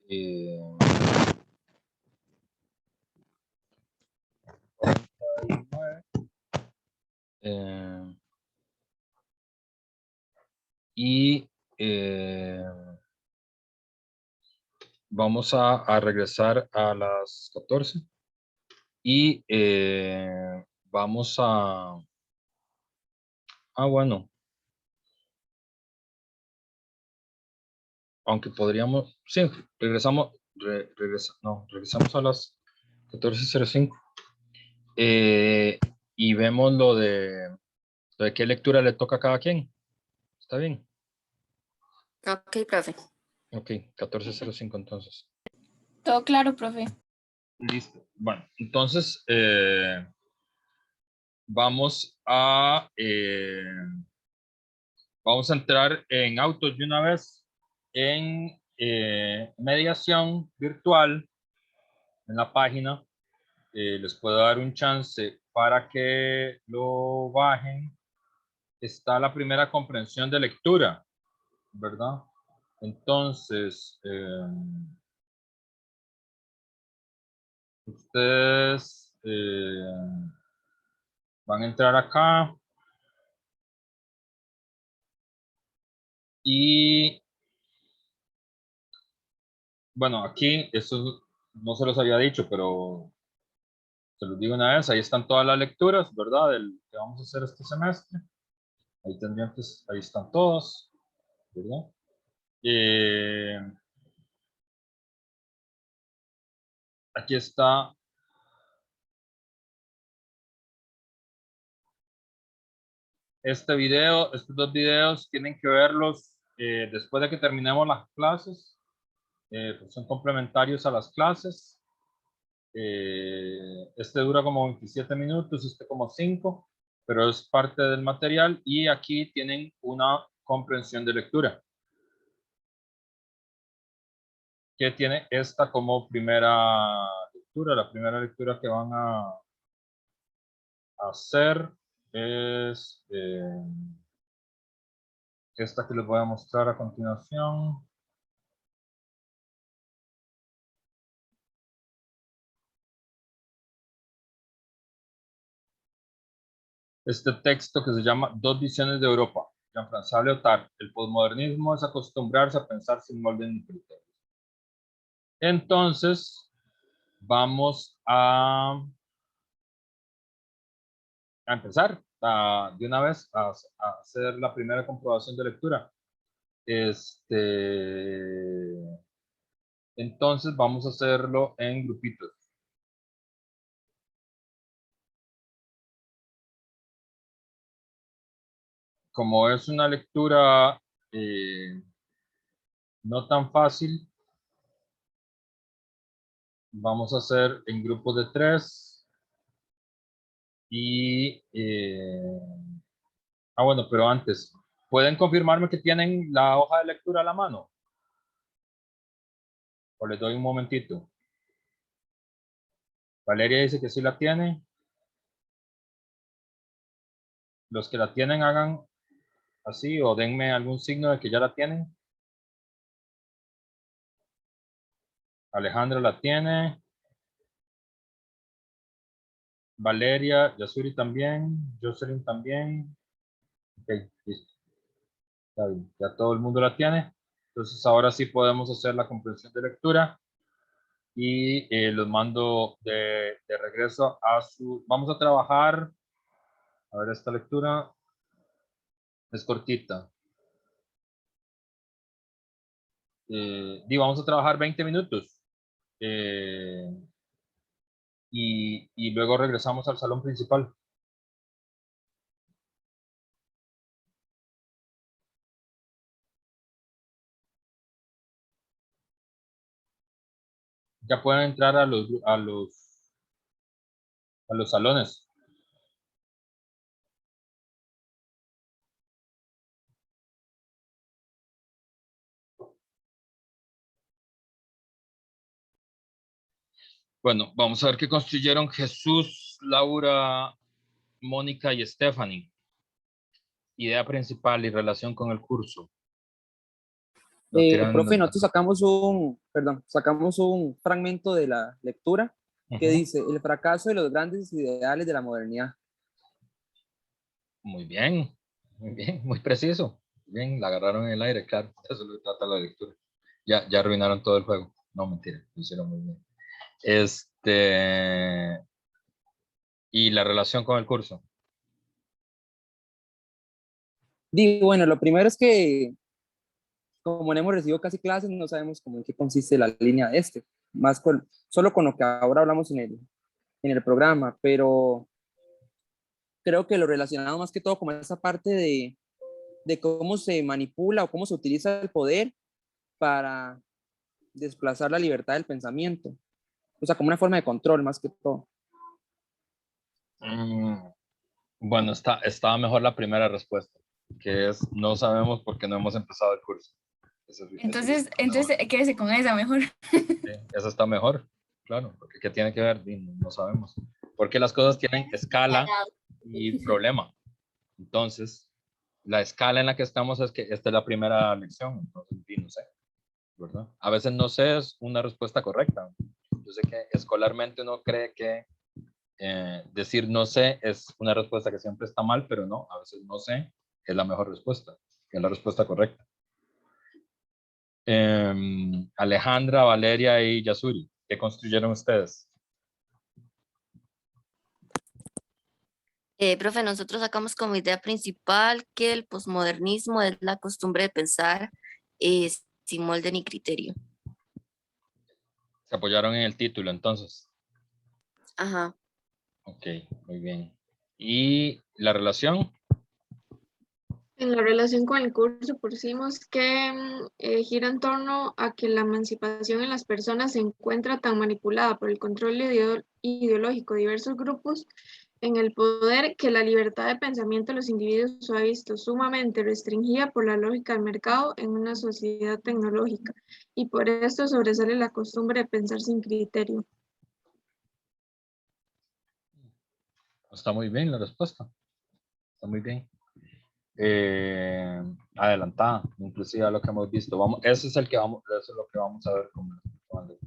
Eh, 49, eh, y vamos a regresar a las 14 y vamos bueno, aunque podríamos, sí, regresamos a las 14:05 y vemos lo de qué lectura le toca a cada quien. ¿Está bien? Ok, profe. Ok, 14:05 entonces. Todo claro, profe. Listo. Bueno, entonces vamos a entrar en autos de una vez en mediación virtual en la página. Les puedo dar un chance para que lo bajen. Está la primera comprensión de lectura, ¿verdad? Entonces, ustedes van a entrar acá y, bueno, aquí, esto no se los había dicho, pero se los digo una vez, ahí están todas las lecturas, ¿verdad? Del que vamos a hacer este semestre. Ahí tendrían que, ahí están todas, ¿verdad? Aquí está este video, estos dos videos tienen que verlos después de que terminemos las clases, pues son complementarios a las clases. Este dura como 27 minutos, este como 5, pero es parte del material y aquí tienen una comprensión de lectura. Que tiene esta como primera lectura. La primera lectura que van a hacer es esta que les voy a mostrar a continuación. Este texto que se llama Dos visiones de Europa, Jean-François Lyotard. El posmodernismo es acostumbrarse a pensar sin moldes ni criterios. Entonces, vamos a empezar de una vez a hacer la primera comprobación de lectura. Entonces vamos a hacerlo en grupitos. Como es una lectura no tan fácil, vamos a hacer en grupos de 3 y bueno, pero antes, ¿pueden confirmarme que tienen la hoja de lectura a la mano? O les doy un momentito. Valeria dice que sí la tiene. Los que la tienen hagan así o denme algún signo de que ya la tienen. Alejandra la tiene. Valeria, Yasuri también. Jocelyn también. Ok, listo. Está bien, ya todo el mundo la tiene. Entonces ahora sí podemos hacer la comprensión de lectura y los mando de regreso a su... Vamos a trabajar, a ver, esta lectura es cortita. Vamos a trabajar 20 minutos y luego regresamos al salón principal. Ya pueden entrar a los salones. Bueno, vamos a ver qué construyeron Jesús, Laura, Mónica y Stephanie. Idea principal y relación con el curso. Profe, nosotros sacamos un fragmento de la lectura que dice el fracaso de los grandes ideales de la modernidad. Muy bien, muy preciso. Bien, la agarraron en el aire, claro. Eso es lo que trata la lectura. Ya arruinaron todo el juego. No, mentira, lo hicieron muy bien. Y la relación con el curso. Bueno, lo primero es que como no hemos recibido casi clases, no sabemos cómo en qué consiste la línea de este, solo con lo que ahora hablamos en el programa, pero creo que lo relacionado más que todo con esa parte de cómo se manipula o cómo se utiliza el poder para desplazar la libertad del pensamiento. O sea, como una forma de control más que todo. Bueno, estaba mejor la primera respuesta, que es no sabemos porque no hemos empezado el curso. Entonces, está mejor. quédese con esa mejor. Sí, eso está mejor, claro, porque ¿qué tiene que ver? No sabemos. Porque las cosas tienen escala y problema. Entonces, la escala en la que estamos es que esta es la primera lección, entonces, no sé, ¿verdad? A veces no sé es una respuesta correcta. Yo sé que escolarmente uno cree que decir no sé es una respuesta que siempre está mal, pero no, a veces no sé es la mejor respuesta, que es la respuesta correcta. Alejandra, Valeria y Yasuri, ¿qué construyeron ustedes? Profe, nosotros sacamos como idea principal que el posmodernismo es la costumbre de pensar sin molde ni criterio. Se apoyaron en el título, entonces. Ajá. Ok, muy bien. ¿Y la relación? En la relación con el curso pusimos que gira en torno a que la emancipación en las personas se encuentra tan manipulada por el control ideológico de diversos grupos en el poder que la libertad de pensamiento de los individuos se ha visto sumamente restringida por la lógica del mercado en una sociedad tecnológica y por esto sobresale la costumbre de pensar sin criterio. Está muy bien la respuesta. Está muy bien. Adelantada, inclusive a lo que hemos visto. Eso es lo que vamos a ver con el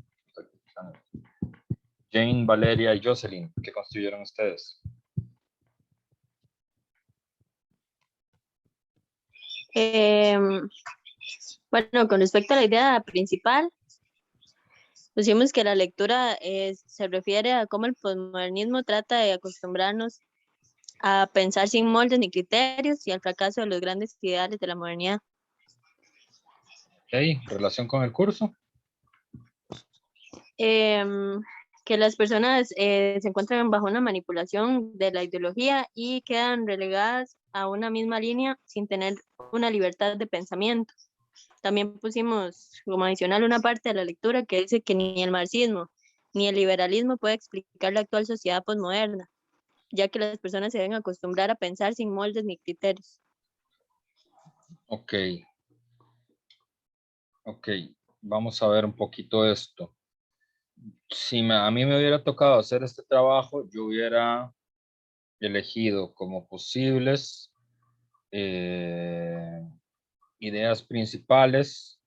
Jane, Valeria y Jocelyn, ¿qué construyeron ustedes? Bueno, con respecto a la idea principal, pusimos que la lectura se refiere a cómo el posmodernismo trata de acostumbrarnos a pensar sin moldes ni criterios y al fracaso de los grandes ideales de la modernidad. Ok, relación con el curso. Que las personas se encuentran bajo una manipulación de la ideología y quedan relegadas a una misma línea sin tener una libertad de pensamiento. También pusimos como adicional una parte de la lectura que dice que ni el marxismo ni el liberalismo puede explicar la actual sociedad posmoderna, ya que las personas se deben acostumbrar a pensar sin moldes ni criterios. Ok. Ok, vamos a ver un poquito esto. Si a mí me hubiera tocado hacer este trabajo, yo hubiera elegido como posibles ideas principales,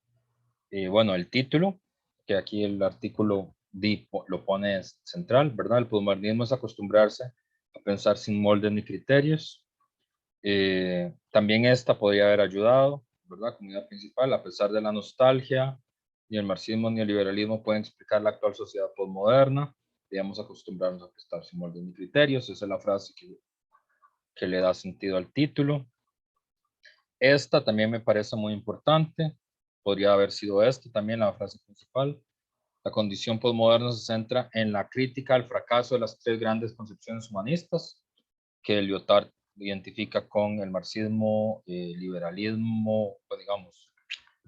bueno, el título, que aquí el artículo lo pone central, ¿verdad? El posmodernismo es acostumbrarse a pensar sin moldes ni criterios. También esta podría haber ayudado, ¿verdad? Como idea principal, a pesar de la nostalgia, ni el marxismo ni el liberalismo pueden explicar la actual sociedad postmoderna. Debemos acostumbrarnos a pensar sin moldes ni criterios. Esa es la frase que le da sentido al título. Esta también me parece muy importante. Podría haber sido esta también la frase principal. La condición postmoderna se centra en la crítica al fracaso de las tres grandes concepciones humanistas que Lyotard identifica con el marxismo, liberalismo, pues digamos,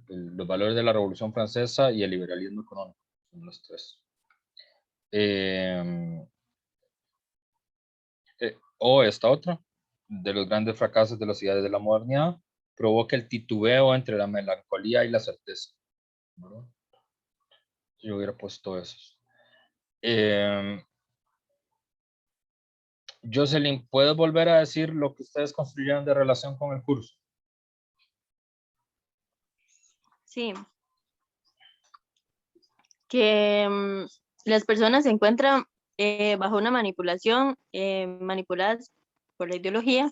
los valores de la Revolución Francesa y el liberalismo económico, son los tres. O esta otra, de los grandes fracasos de las ideas de la modernidad, provoca el titubeo entre la melancolía y la certeza, ¿verdad? Yo hubiera puesto esos. Jocelyn, ¿puedes volver a decir lo que ustedes construyeron de relación con el curso? Sí. Que las personas se encuentran bajo una manipulación, manipuladas por la ideología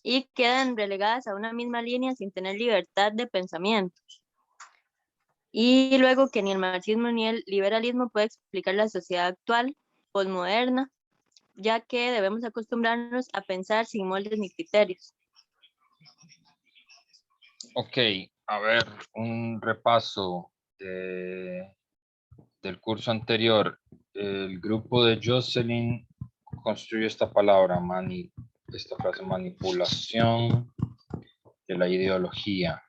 y quedan relegadas a una misma línea sin tener libertad de pensamiento. Y luego que ni el marxismo ni el liberalismo puede explicar la sociedad actual, posmoderna, ya que debemos acostumbrarnos a pensar sin moldes ni criterios. Ok, A ver, un repaso del curso anterior. El grupo de Jocelyn construye esta palabra, esta frase, manipulación de la ideología.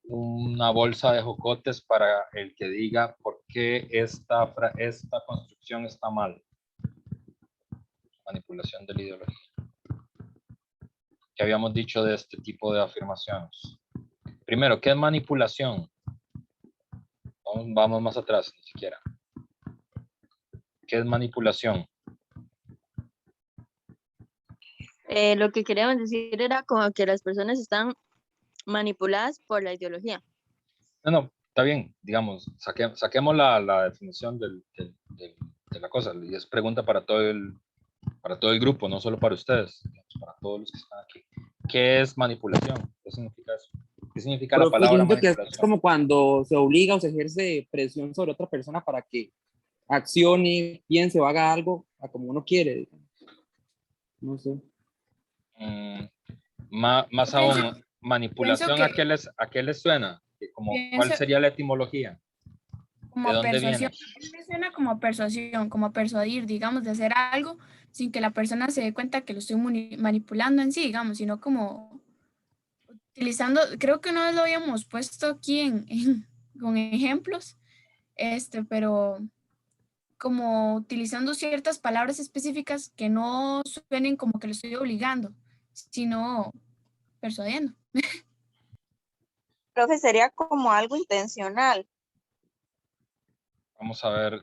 Una bolsa de jocotes para el que diga por qué esta construcción está mal. Manipulación de la ideología. ¿Qué habíamos dicho de este tipo de afirmaciones? Primero, ¿qué es manipulación? Vamos más atrás, ni siquiera. ¿Qué es manipulación? Lo que queríamos decir era como que las personas están manipuladas por la ideología. No, está bien, digamos, saquemos la definición de la cosa, y es pregunta para todo el grupo, no solo para ustedes, para todos los que están aquí. ¿Qué es manipulación? ¿Qué significa eso? ¿Qué significa la Pero palabra siento que manipulación? es como cuando se obliga o se ejerce presión sobre otra persona para que accione, piense o haga algo a como uno quiere. No sé. Más aún, manipulación, que- ¿a qué les suena? ¿Cuál Pienso sería la etimología? ¿De como dónde persuasión. viene? A mí me suena como persuasión, como persuadir, digamos, de hacer algo sin que la persona se dé cuenta que lo estoy manipulando en sí, digamos, sino como utilizando, creo que no lo habíamos puesto aquí con ejemplos, pero como utilizando ciertas palabras específicas que no suenen como que lo estoy obligando, sino persuadiendo. Profe, sería como algo intencional. Vamos a ver.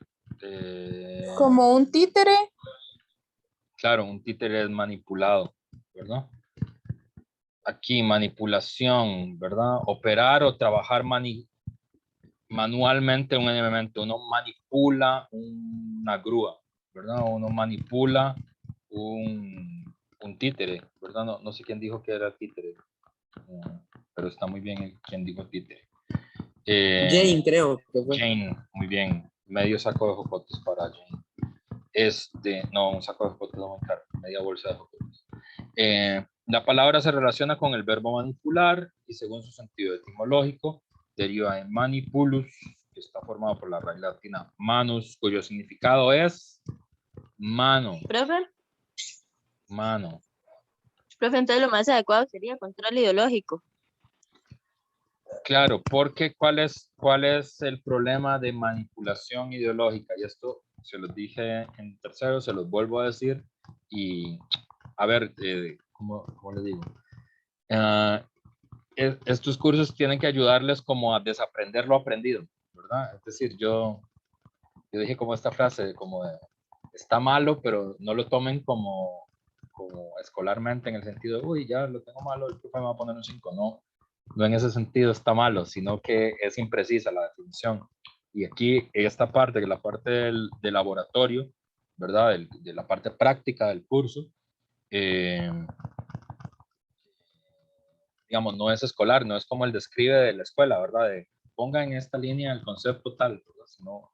Como un títere. Claro, un títere es manipulado, ¿verdad? Aquí, manipulación, ¿verdad? Operar o trabajar manualmente un elemento. Uno manipula una grúa, ¿verdad? Uno manipula un títere, ¿verdad? No sé quién dijo que era títere, pero está muy bien quien dijo títere. Jane, creo que fue. Jane, muy bien. Medio saco de jocotes para Jane. No, un saco de jocotes no muy caro, media bolsa de jocotes. La palabra se relaciona con el verbo manipular y según su sentido etimológico deriva de manipulus, que está formado por la raíz latina manus, cuyo significado es mano. Profe, Mano. entonces lo más adecuado sería control ideológico. Claro, porque ¿cuál es el problema de manipulación ideológica? Y esto se los dije en tercero, se los vuelvo a decir. Y a ver, ¿cómo les digo? Estos cursos tienen que ayudarles como a desaprender lo aprendido, ¿verdad? Es decir, yo dije como esta frase, como de, está malo, pero no lo tomen como escolarmente en el sentido de, uy, ya lo tengo malo, el profe me va a poner un 5. No en ese sentido está malo, sino que es imprecisa la definición. Y aquí esta parte, que la parte del laboratorio, ¿verdad? De la parte práctica del curso, digamos, no es escolar, no es como el describe de la escuela, ¿verdad? De ponga en esta línea el concepto tal, ¿verdad? Sino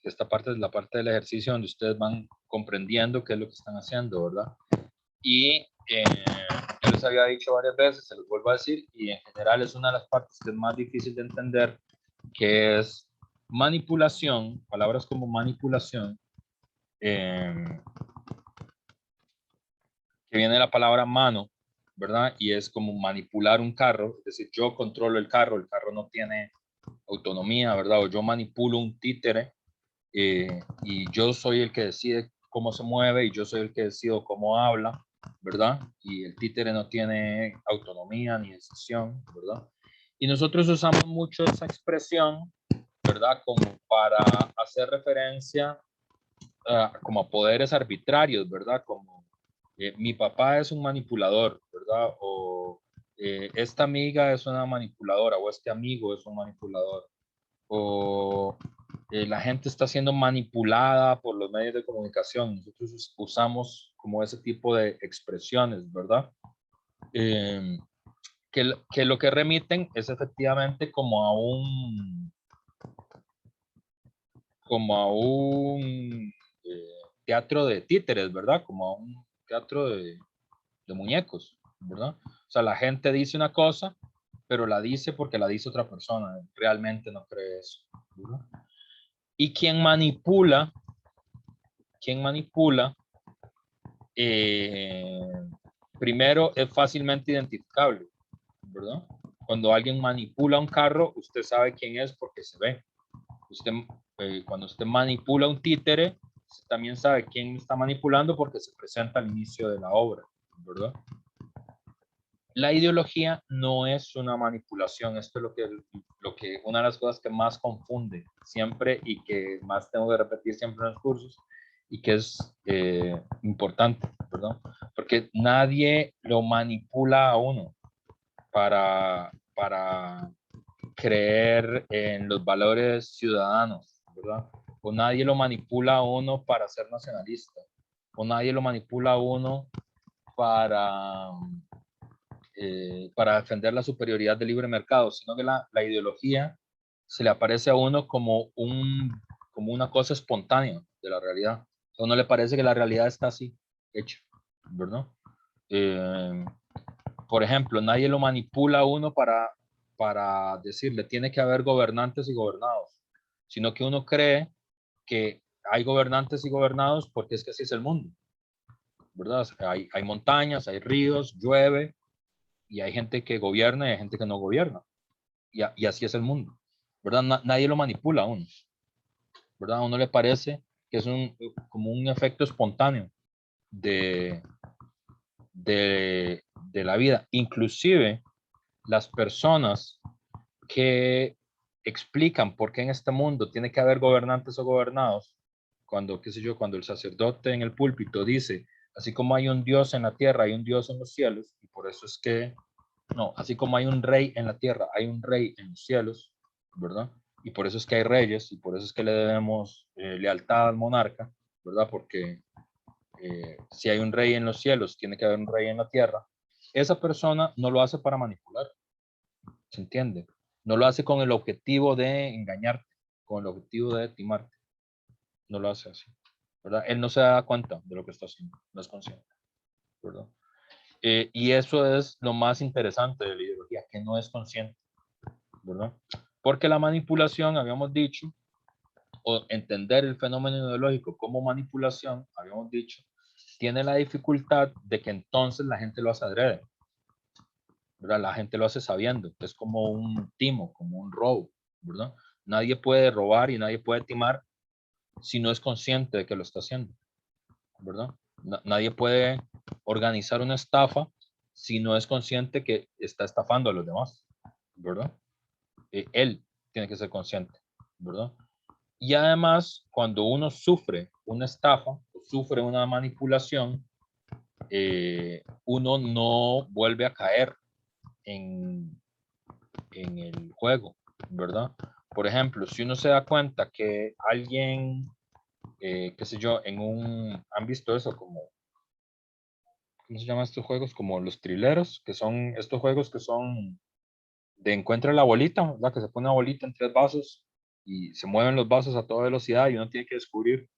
esta parte es la parte del ejercicio donde ustedes van comprendiendo qué es lo que están haciendo, ¿verdad? Y yo les había dicho varias veces, se los vuelvo a decir, y en general es una de las partes que es más difícil de entender, que es manipulación, palabras como manipulación, que viene de la palabra mano, ¿verdad? Y es como manipular un carro, es decir, yo controlo el carro no tiene autonomía, ¿verdad? O yo manipulo un títere y yo soy el que decide cómo se mueve y yo soy el que decido cómo habla, ¿verdad? Y el títere no tiene autonomía ni decisión, ¿verdad? Y nosotros usamos mucho esa expresión, ¿verdad? Como para hacer referencia como a poderes arbitrarios, ¿verdad? Como mi papá es un manipulador, ¿verdad? O esta amiga es una manipuladora, o este amigo es un manipulador, o la gente está siendo manipulada por los medios de comunicación. Nosotros usamos como ese tipo de expresiones, ¿verdad? Que lo que remiten es efectivamente como a un teatro de títeres, ¿verdad? Como a un teatro de muñecos, ¿verdad? O sea, la gente dice una cosa, pero la dice porque la dice otra persona, realmente no cree eso, ¿verdad? Y quien manipula, primero es fácilmente identificable, ¿verdad? Cuando alguien manipula un carro, usted sabe quién es porque se ve. Usted, cuando usted manipula un títere, usted también sabe quién está manipulando porque se presenta al inicio de la obra, ¿verdad? La ideología no es una manipulación. Esto es lo que una de las cosas que más confunde siempre y que más tengo que repetir siempre en los cursos y que es importante, ¿verdad? Porque nadie lo manipula a uno para creer en los valores ciudadanos, ¿verdad? O nadie lo manipula a uno para ser nacionalista, o nadie lo manipula a uno para defender la superioridad del libre mercado, sino que la ideología se le aparece a uno como una cosa espontánea de la realidad. A uno le parece que la realidad está así, hecha, ¿verdad? Por ejemplo, nadie lo manipula a uno para decirle tiene que haber gobernantes y gobernados, sino que uno cree que hay gobernantes y gobernados porque es que así es el mundo, ¿verdad? Hay montañas, hay ríos, llueve, y hay gente que gobierna y hay gente que no gobierna. Y así es el mundo, ¿verdad? Nadie lo manipula a uno, ¿verdad? A uno le parece que es como un efecto espontáneo de la vida. Inclusive las personas que explican por qué en este mundo tiene que haber gobernantes o gobernados, cuando, qué sé yo, cuando el sacerdote en el púlpito dice, así como hay un Dios en la tierra, hay un Dios en los cielos, y por eso es que no, así como hay un rey en la tierra, hay un rey en los cielos, ¿verdad? Y por eso es que hay reyes y por eso es que le debemos lealtad al monarca, ¿verdad? Porque si hay un rey en los cielos, tiene que haber un rey en la tierra. Esa persona no lo hace para manipular, ¿se entiende? No lo hace con el objetivo de engañarte, con el objetivo de timarte. No lo hace así, ¿verdad? Él no se da cuenta de lo que está haciendo, no es consciente, ¿verdad? Y eso es lo más interesante de la ideología, que no es consciente, ¿verdad? Porque la manipulación, habíamos dicho, o entender el fenómeno ideológico como manipulación, habíamos dicho, tiene la dificultad de que entonces la gente lo hace adrede, ¿verdad? La gente lo hace sabiendo, es como un timo, como un robo, ¿verdad? Nadie puede robar y nadie puede timar si no es consciente de que lo está haciendo, ¿verdad? Nadie puede organizar una estafa si no es consciente que está estafando a los demás, ¿verdad? Él tiene que ser consciente, ¿verdad? Y además, cuando uno sufre una estafa o sufre una manipulación, uno no vuelve a caer en el juego, ¿verdad? Por ejemplo, si uno se da cuenta que alguien, qué sé yo, ¿han visto eso como, ¿cómo se llaman estos juegos? Como los trileros, que son estos juegos que son de encuentra la bolita, ¿verdad? Que se pone una bolita en 3 vasos y se mueven los vasos a toda velocidad y uno tiene que descubrir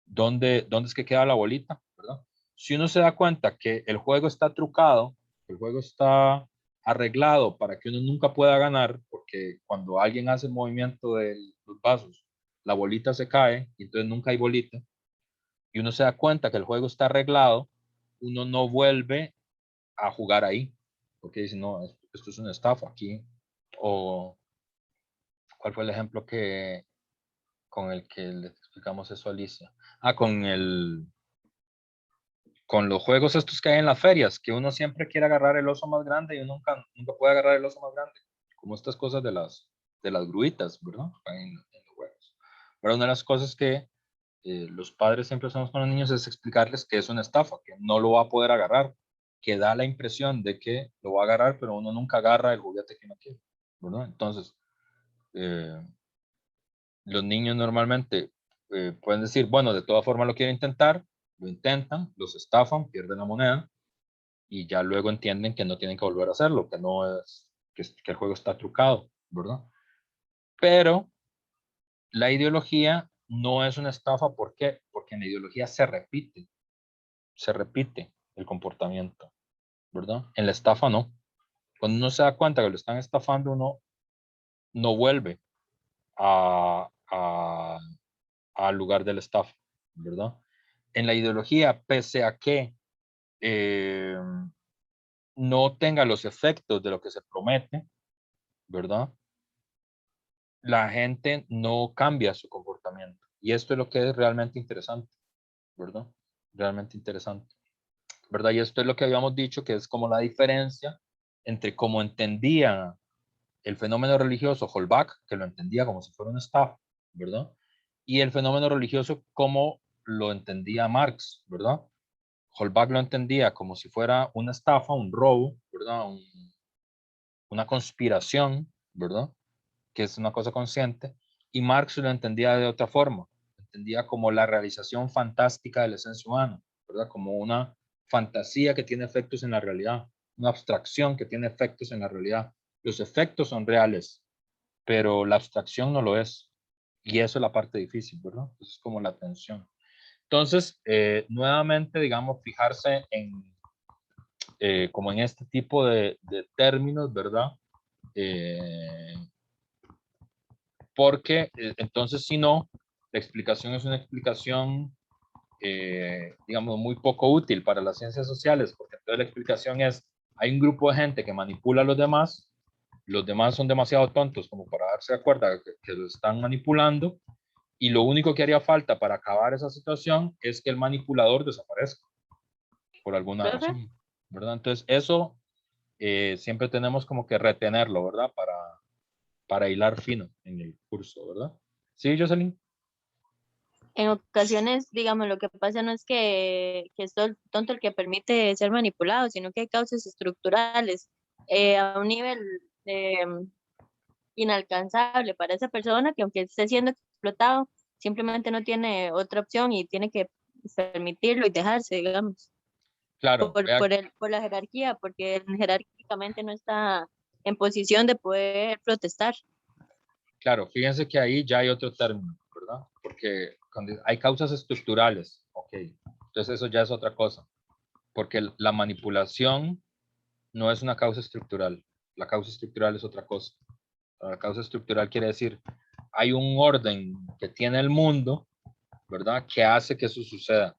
dónde es que queda la bolita, ¿verdad? Si uno se da cuenta que el juego está trucado, el juego está arreglado para que uno nunca pueda ganar, porque cuando alguien hace el movimiento de los vasos, la bolita se cae y entonces nunca hay bolita, y uno se da cuenta que el juego está arreglado, uno no vuelve a jugar ahí, porque dice, no, esto es una estafa aquí. O, ¿cuál fue el ejemplo con el que le explicamos eso a Alicia? Con los juegos estos que hay en las ferias, que uno siempre quiere agarrar el oso más grande y uno nunca puede agarrar el oso más grande, como estas cosas de las gruitas, ¿verdad? En los juegos. Pero una de las cosas que los padres siempre hacemos con los niños es explicarles que es una estafa, que no lo va a poder agarrar, que da la impresión de que lo va a agarrar, pero uno nunca agarra el juguete que no quiere, ¿verdad? Entonces, los niños normalmente pueden decir, bueno, de todas formas lo quiero intentar, lo intentan, los estafan, pierden la moneda y ya luego entienden que no tienen que volver a hacerlo, que no es, que el juego está trucado, ¿verdad? Pero la ideología no es una estafa. ¿Por qué? Porque en la ideología se repite el comportamiento, ¿verdad? En la estafa no. Cuando uno se da cuenta que lo están estafando, uno no vuelve al lugar de la estafa, ¿verdad? En la ideología, pese a que no tenga los efectos de lo que se promete, ¿verdad? La gente no cambia su comportamiento. Y esto es lo que es realmente interesante, ¿verdad? Realmente interesante, ¿verdad? Y esto es lo que habíamos dicho, que es como la diferencia entre cómo entendía el fenómeno religioso Holbach, que lo entendía como si fuera una estafa, ¿verdad? Y el fenómeno religioso como lo entendía Marx, ¿verdad? Holbach lo entendía como si fuera una estafa, un robo, ¿verdad? Una conspiración, ¿verdad? Que es una cosa consciente. Y Marx lo entendía de otra forma. Lo entendía como la realización fantástica de la esencia humana, ¿verdad? Como una fantasía que tiene efectos en la realidad, una abstracción que tiene efectos en la realidad. Los efectos son reales, pero la abstracción no lo es. Y eso es la parte difícil, ¿verdad? Es como la tensión. Entonces, nuevamente, digamos, fijarse en, como en este tipo de términos, ¿verdad? Porque entonces, si no, la explicación es una explicación, digamos, muy poco útil para las ciencias sociales, porque entonces la explicación es, hay un grupo de gente que manipula a los demás son demasiado tontos como para darse cuenta que lo están manipulando, y lo único que haría falta para acabar esa situación es que el manipulador desaparezca por alguna Profe, razón, ¿verdad? Entonces, eso siempre tenemos como que retenerlo, ¿verdad? Para hilar fino en el curso, ¿verdad? Sí, Jocelyn. en ocasiones, digamos, lo que pasa no es que es todo el tonto el que permite ser manipulado, sino que hay causas estructurales a un nivel eh, inalcanzable para esa persona que aunque esté siendo explotado, simplemente no tiene otra opción y tiene que permitirlo y dejarse, digamos, Claro, vea, por la jerarquía, porque jerárquicamente no está en posición de poder protestar. claro, fíjense que ahí ya hay otro término, ¿verdad? Porque cuando hay causas estructurales, ok, entonces eso ya es otra cosa, porque la manipulación no es una causa estructural, la causa estructural es otra cosa. La causa estructural quiere decir, hay un orden que tiene el mundo, ¿verdad? Que hace que eso suceda,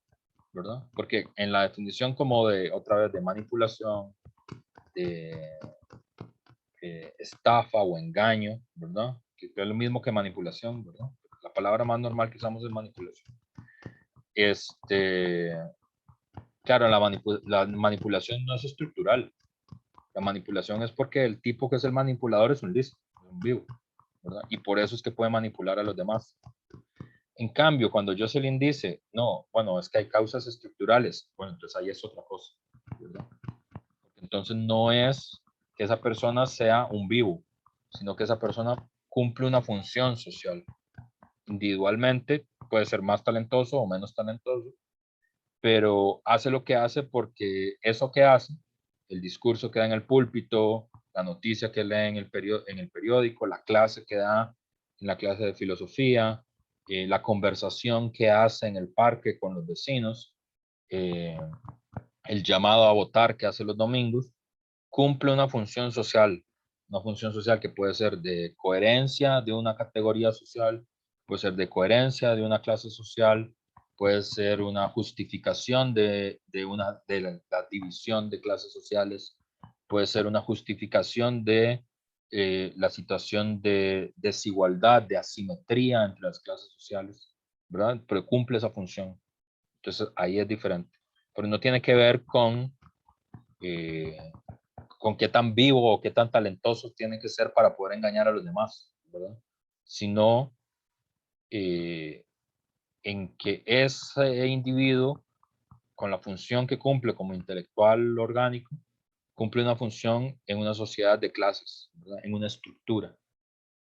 ¿verdad? Porque en la definición como de, otra vez, de manipulación, de estafa o engaño, ¿verdad? Que es lo mismo que manipulación, ¿verdad? La palabra más normal que usamos es manipulación. Claro, la manipulación no es estructural. La manipulación es porque el tipo que es el manipulador es un listo, es un vivo, ¿verdad? Y por eso es que puede manipular a los demás. En cambio, cuando Jocelyn dice, no, bueno, es que hay causas estructurales, bueno, entonces ahí es otra cosa, ¿verdad? Entonces no es que esa persona sea un vivo, sino que esa persona cumple una función social. Individualmente puede ser más talentoso o menos talentoso, pero hace lo que hace porque eso que hace, el discurso que da en el púlpito, la noticia que lee en el periódico, la clase que da en la clase de filosofía, la conversación que hace en el parque con los vecinos, eh, el llamado a votar que hace los domingos, cumple una función social que puede ser de coherencia de una categoría social, puede ser de coherencia de una clase social, puede ser una justificación de la división de clases sociales, puede ser una justificación de la situación de desigualdad, de asimetría entre las clases sociales, ¿verdad? Pero cumple esa función. Entonces ahí es diferente. Pero no tiene que ver eh, con qué tan vivo o qué tan talentoso tiene que ser para poder engañar a los demás, ¿verdad? Sino en que ese individuo, con la función que cumple como intelectual orgánico, cumple una función en una sociedad de clases, ¿verdad? En una estructura.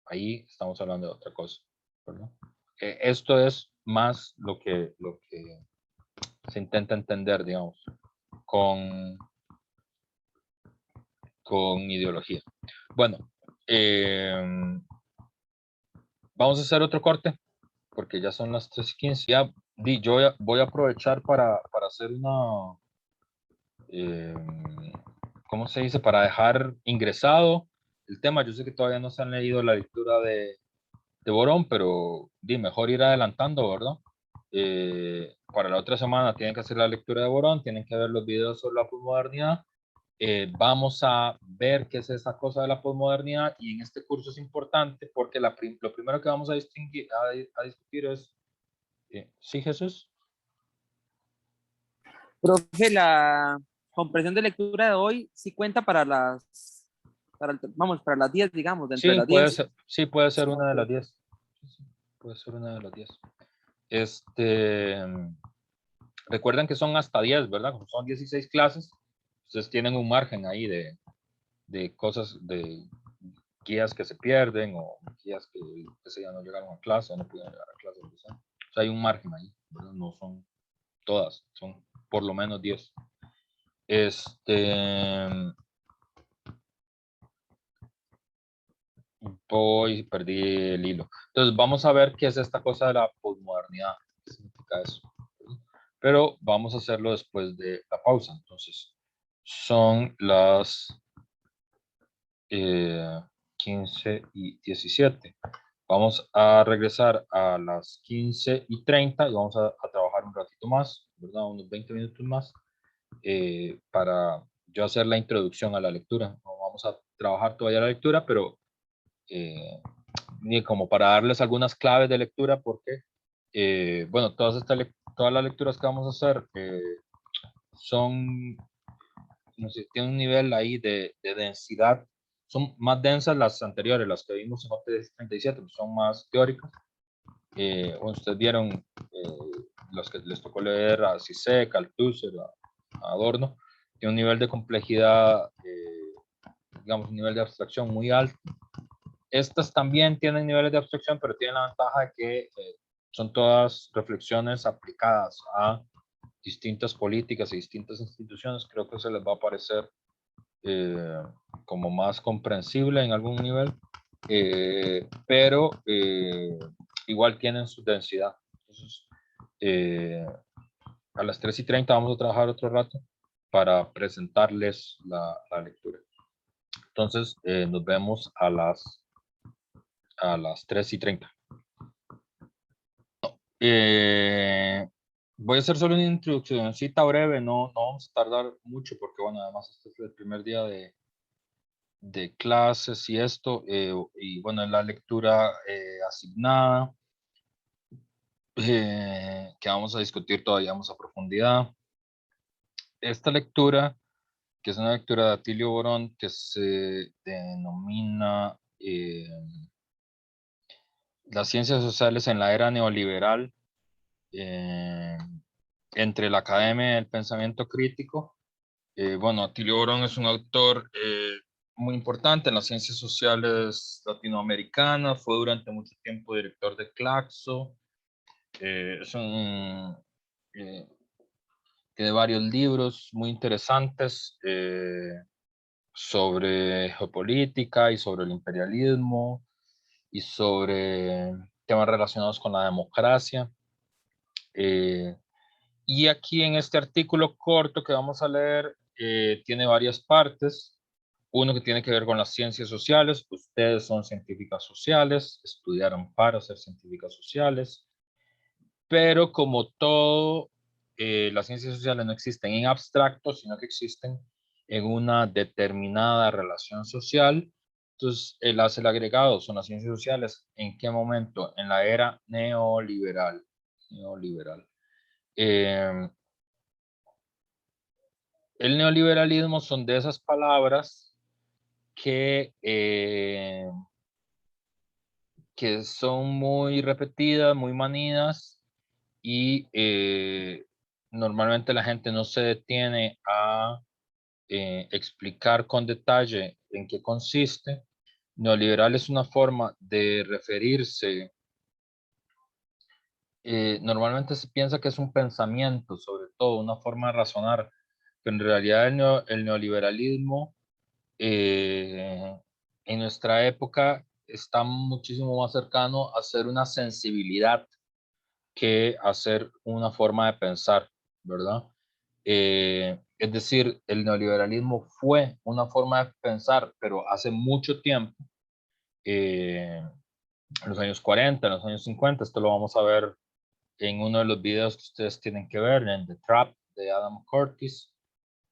Ahí estamos hablando de otra cosa, ¿verdad? Esto es más lo que se intenta entender, digamos, con, con ideología. Bueno, vamos a hacer otro corte porque ya son las 3:15. Ya, yo voy a aprovechar para hacer una, ¿cómo se dice? Para dejar ingresado el tema. Yo sé que todavía no se han leído la lectura de Borón, pero mejor ir adelantando, ¿verdad? Para la otra semana tienen que hacer la lectura de Borón, tienen que ver los videos sobre la posmodernidad. Vamos a ver qué es esa cosa de la posmodernidad, y en este curso es importante porque lo primero que vamos a distinguir, a discutir es, ¿sí, Jesús? Profe, la comprensión de lectura de hoy sí cuenta para para las 10, digamos, dentro de Sí, las 10. sí, puede ser una de las Ok. 10. Sí, puede ser una de las 10. Recuerden que son hasta 10, ¿verdad? Como son 16 clases, ustedes tienen un margen ahí de cosas, de guías que se pierden, o guías que ya no llegaron a clase, o no pudieron llegar a clase. O sea, hay un margen ahí, ¿verdad? No son todas, son por lo menos 10. Perdí el hilo. Entonces vamos a ver qué es esta cosa de la posmodernidad, qué significa eso. Pero vamos a hacerlo después de la pausa. Entonces son las 15:17. Vamos a regresar a las 15:30 y vamos a trabajar un ratito más, ¿verdad? Unos 20 minutos más, para yo hacer la introducción a la lectura. No vamos a trabajar todavía la lectura, pero ni como para darles algunas claves de lectura, porque, bueno, todas las lecturas que vamos a hacer son, no sé, tienen un nivel ahí de densidad. Son más densas las anteriores, las que vimos en OT 37, pues son más teóricas. Ustedes vieron los que les tocó leer a Zizek, a Althusser, a Adorno. Tiene un nivel de complejidad, digamos, un nivel de abstracción muy alto. Estas también tienen niveles de abstracción, pero tienen la ventaja de que son todas reflexiones aplicadas a distintas políticas y distintas instituciones. Creo que se les va a parecer como más comprensible en algún nivel, pero igual tienen su densidad. Entonces, a las 3:30 vamos a trabajar otro rato para presentarles la lectura. Entonces, nos vemos a las 3:30. Voy a hacer solo una introduccióncita breve, no vamos a tardar mucho porque, bueno, además este es el primer día de clases y esto, y bueno, en la lectura asignada, que vamos a discutir todavía más a profundidad. Esta lectura, que es una lectura de Atilio Borón, que se denomina Las ciencias sociales en la era neoliberal, entre la academia y el pensamiento crítico. Bueno, Atilio Borón es un autor muy importante en las ciencias sociales latinoamericanas, fue durante mucho tiempo director de Claxo, tiene varios libros muy interesantes sobre geopolítica y sobre el imperialismo y sobre temas relacionados con la democracia. Y aquí en este artículo corto que vamos a leer, tiene varias partes. Uno que tiene que ver con las ciencias sociales. Ustedes son científicas sociales, estudiaron para ser científicas sociales, pero como todo, las ciencias sociales no existen en abstracto, sino que existen en una determinada relación social. Entonces, él hace el agregado, son las ciencias sociales. ¿En qué momento? En la era neoliberal. El neoliberalismo son de esas palabras que son muy repetidas, muy manidas, y normalmente la gente no se detiene a explicar con detalle en qué consiste. Neoliberal es una forma de referirse. Normalmente se piensa que es un pensamiento, sobre todo una forma de razonar, pero en realidad el neoliberalismo en nuestra época está muchísimo más cercano a ser una sensibilidad que hacer una forma de pensar, ¿verdad? Es decir, el neoliberalismo fue una forma de pensar, pero hace mucho tiempo, en los años 40, en los años 50, esto lo vamos a ver en uno de los videos que ustedes tienen que ver, en The Trap de Adam Curtis,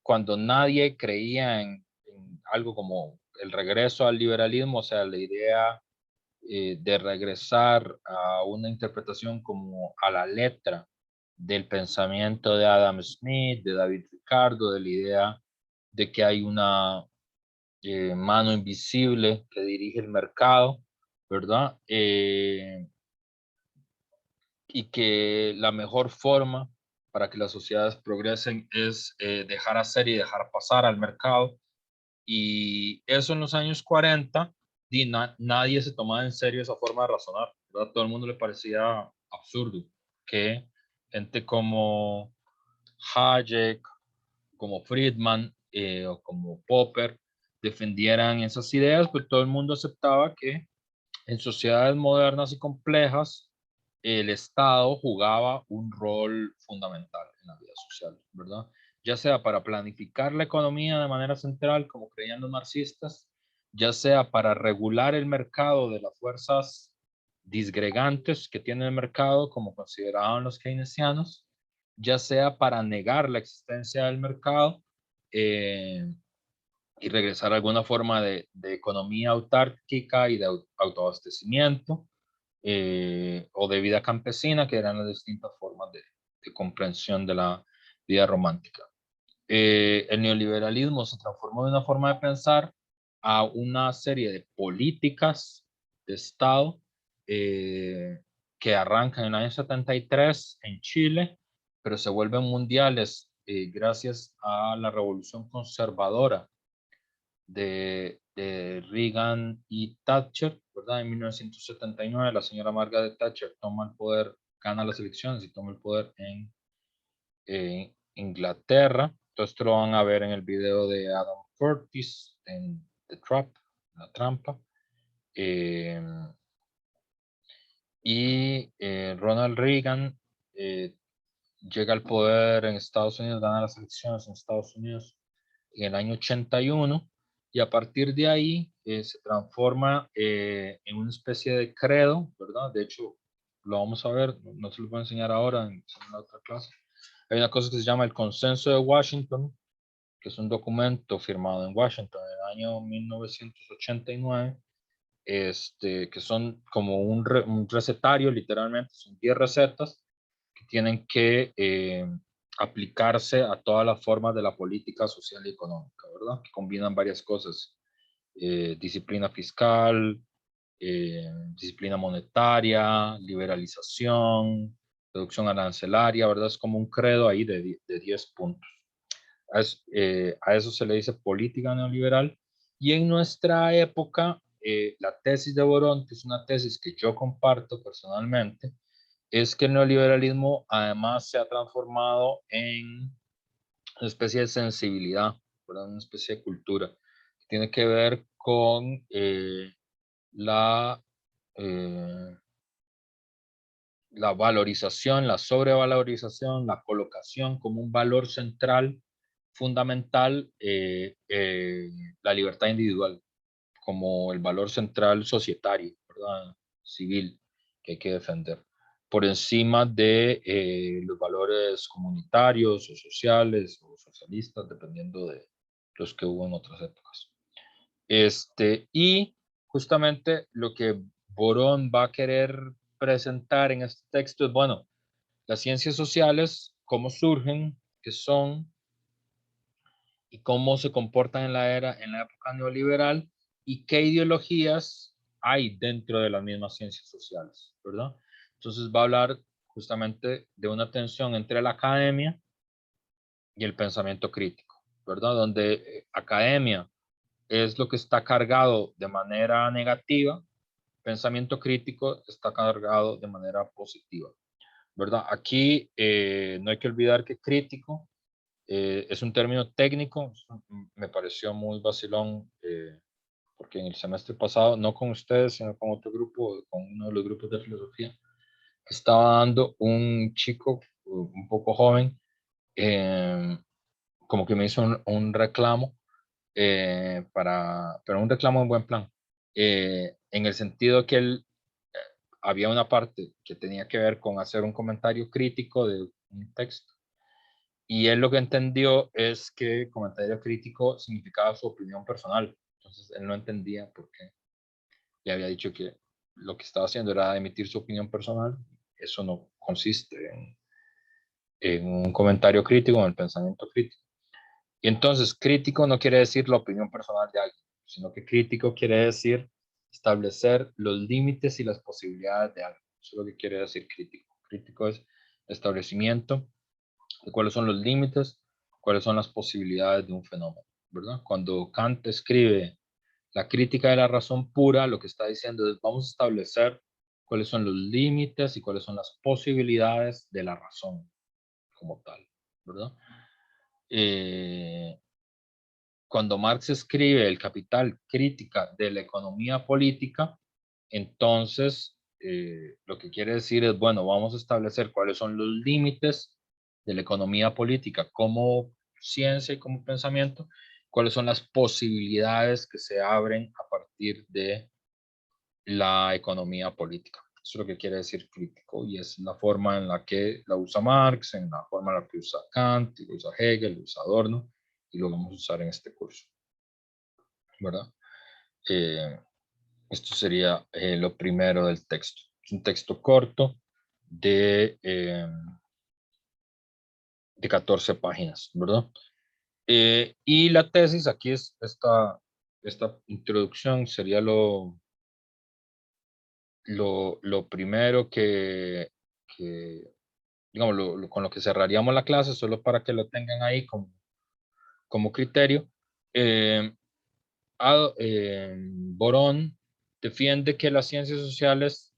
cuando nadie creía en algo como el regreso al liberalismo, o sea, la idea de regresar a una interpretación como a la letra del pensamiento de Adam Smith, de David Ricardo, de la idea de que hay una mano invisible que dirige el mercado, ¿verdad? Y que la mejor forma para que las sociedades progresen es dejar hacer y dejar pasar al mercado. Y eso en los años 40, nadie se tomaba en serio esa forma de razonar, ¿verdad? Todo el mundo le parecía absurdo que gente como Hayek, como Friedman o como Popper defendieran esas ideas, pues todo el mundo aceptaba que en sociedades modernas y complejas el Estado jugaba un rol fundamental en la vida social, ¿verdad? Ya sea para planificar la economía de manera central, como creían los marxistas, ya sea para regular el mercado de las fuerzas disgregantes que tiene el mercado, como consideraban los keynesianos, ya sea para negar la existencia del mercado y regresar a alguna forma de economía autárquica y de autoabastecimiento, o de vida campesina, que eran las distintas formas de comprensión de la vida romántica. El neoliberalismo se transformó de una forma de pensar a una serie de políticas de Estado que arrancan en el año 73 en Chile, pero se vuelven mundiales gracias a la revolución conservadora de Reagan y Thatcher, ¿verdad? En 1979 la señora Margaret Thatcher toma el poder, gana las elecciones y toma el poder en Inglaterra. Todo esto lo van a ver en el video de Adam Curtis en The Trap, La Trampa. Ronald Reagan llega al poder en Estados Unidos, gana las elecciones en Estados Unidos en el año 81 y a partir de ahí se transforma en una especie de credo, ¿verdad? De hecho, lo vamos a ver, no se lo voy a enseñar ahora en la otra clase. Hay una cosa que se llama el Consenso de Washington, que es un documento firmado en Washington en el año 1989, que son como un recetario, literalmente, son 10 recetas que tienen que aplicarse a todas las formas de la política social y económica, ¿verdad? Que combinan varias cosas, disciplina fiscal, disciplina monetaria, liberalización, reducción arancelaria, ¿verdad? Es como un credo ahí de 10 puntos. A eso se le dice política neoliberal. Y en nuestra época, la tesis de Borón, que es una tesis que yo comparto personalmente, es que el neoliberalismo además se ha transformado en una especie de sensibilidad, ¿verdad? Una especie de cultura que tiene que ver con la, eh, la valorización, la sobrevalorización, la colocación como un valor central, fundamental, la libertad individual, como el valor central societario, ¿verdad? Civil, que hay que defender, por encima de los valores comunitarios o sociales o socialistas, dependiendo de los que hubo en otras épocas. Y justamente lo que Borón va a querer presentar en este texto es, bueno, las ciencias sociales, cómo surgen, qué son y cómo se comportan en la época neoliberal y qué ideologías hay dentro de las mismas ciencias sociales, ¿verdad? Entonces va a hablar justamente de una tensión entre la academia y el pensamiento crítico, ¿verdad? Donde academia es lo que está cargado de manera negativa, pensamiento crítico está cargado de manera positiva, ¿verdad? Aquí no hay que olvidar que crítico es un término técnico, me pareció muy vacilón, porque en el semestre pasado, no con ustedes, sino con otro grupo, con uno de los grupos de filosofía, estaba dando un chico un poco joven, como que me hizo un reclamo, pero un reclamo en buen plan, en el sentido que él, había una parte que tenía que ver con hacer un comentario crítico de un texto, y él lo que entendió es que comentario crítico significaba su opinión personal. Entonces él no entendía por qué le había dicho que lo que estaba haciendo era emitir su opinión personal. Eso no consiste en un comentario crítico, en el pensamiento crítico. Y entonces crítico no quiere decir la opinión personal de alguien, sino que crítico quiere decir establecer los límites y las posibilidades de algo. Eso es lo que quiere decir crítico. Crítico es establecimiento de cuáles son los límites, cuáles son las posibilidades de un fenómeno, ¿verdad? Cuando Kant escribe la crítica de la razón pura, lo que está diciendo es vamos a establecer cuáles son los límites y cuáles son las posibilidades de la razón como tal, ¿verdad? Cuando Marx escribe El Capital, crítica de la economía política, entonces lo que quiere decir es, bueno, vamos a establecer cuáles son los límites de la economía política como ciencia y como pensamiento, cuáles son las posibilidades que se abren a partir de la economía política. Eso es lo que quiere decir crítico, y es la forma en la que la usa Marx, en la forma en la que usa Kant, lo usa Hegel, lo usa Adorno, y lo vamos a usar en este curso, ¿verdad? Esto sería lo primero del texto. Es un texto corto de 14 páginas, ¿verdad? Y la tesis, aquí es esta introducción, sería lo primero digamos, con lo que cerraríamos la clase, solo para que lo tengan ahí como criterio. Borón defiende que las ciencias sociales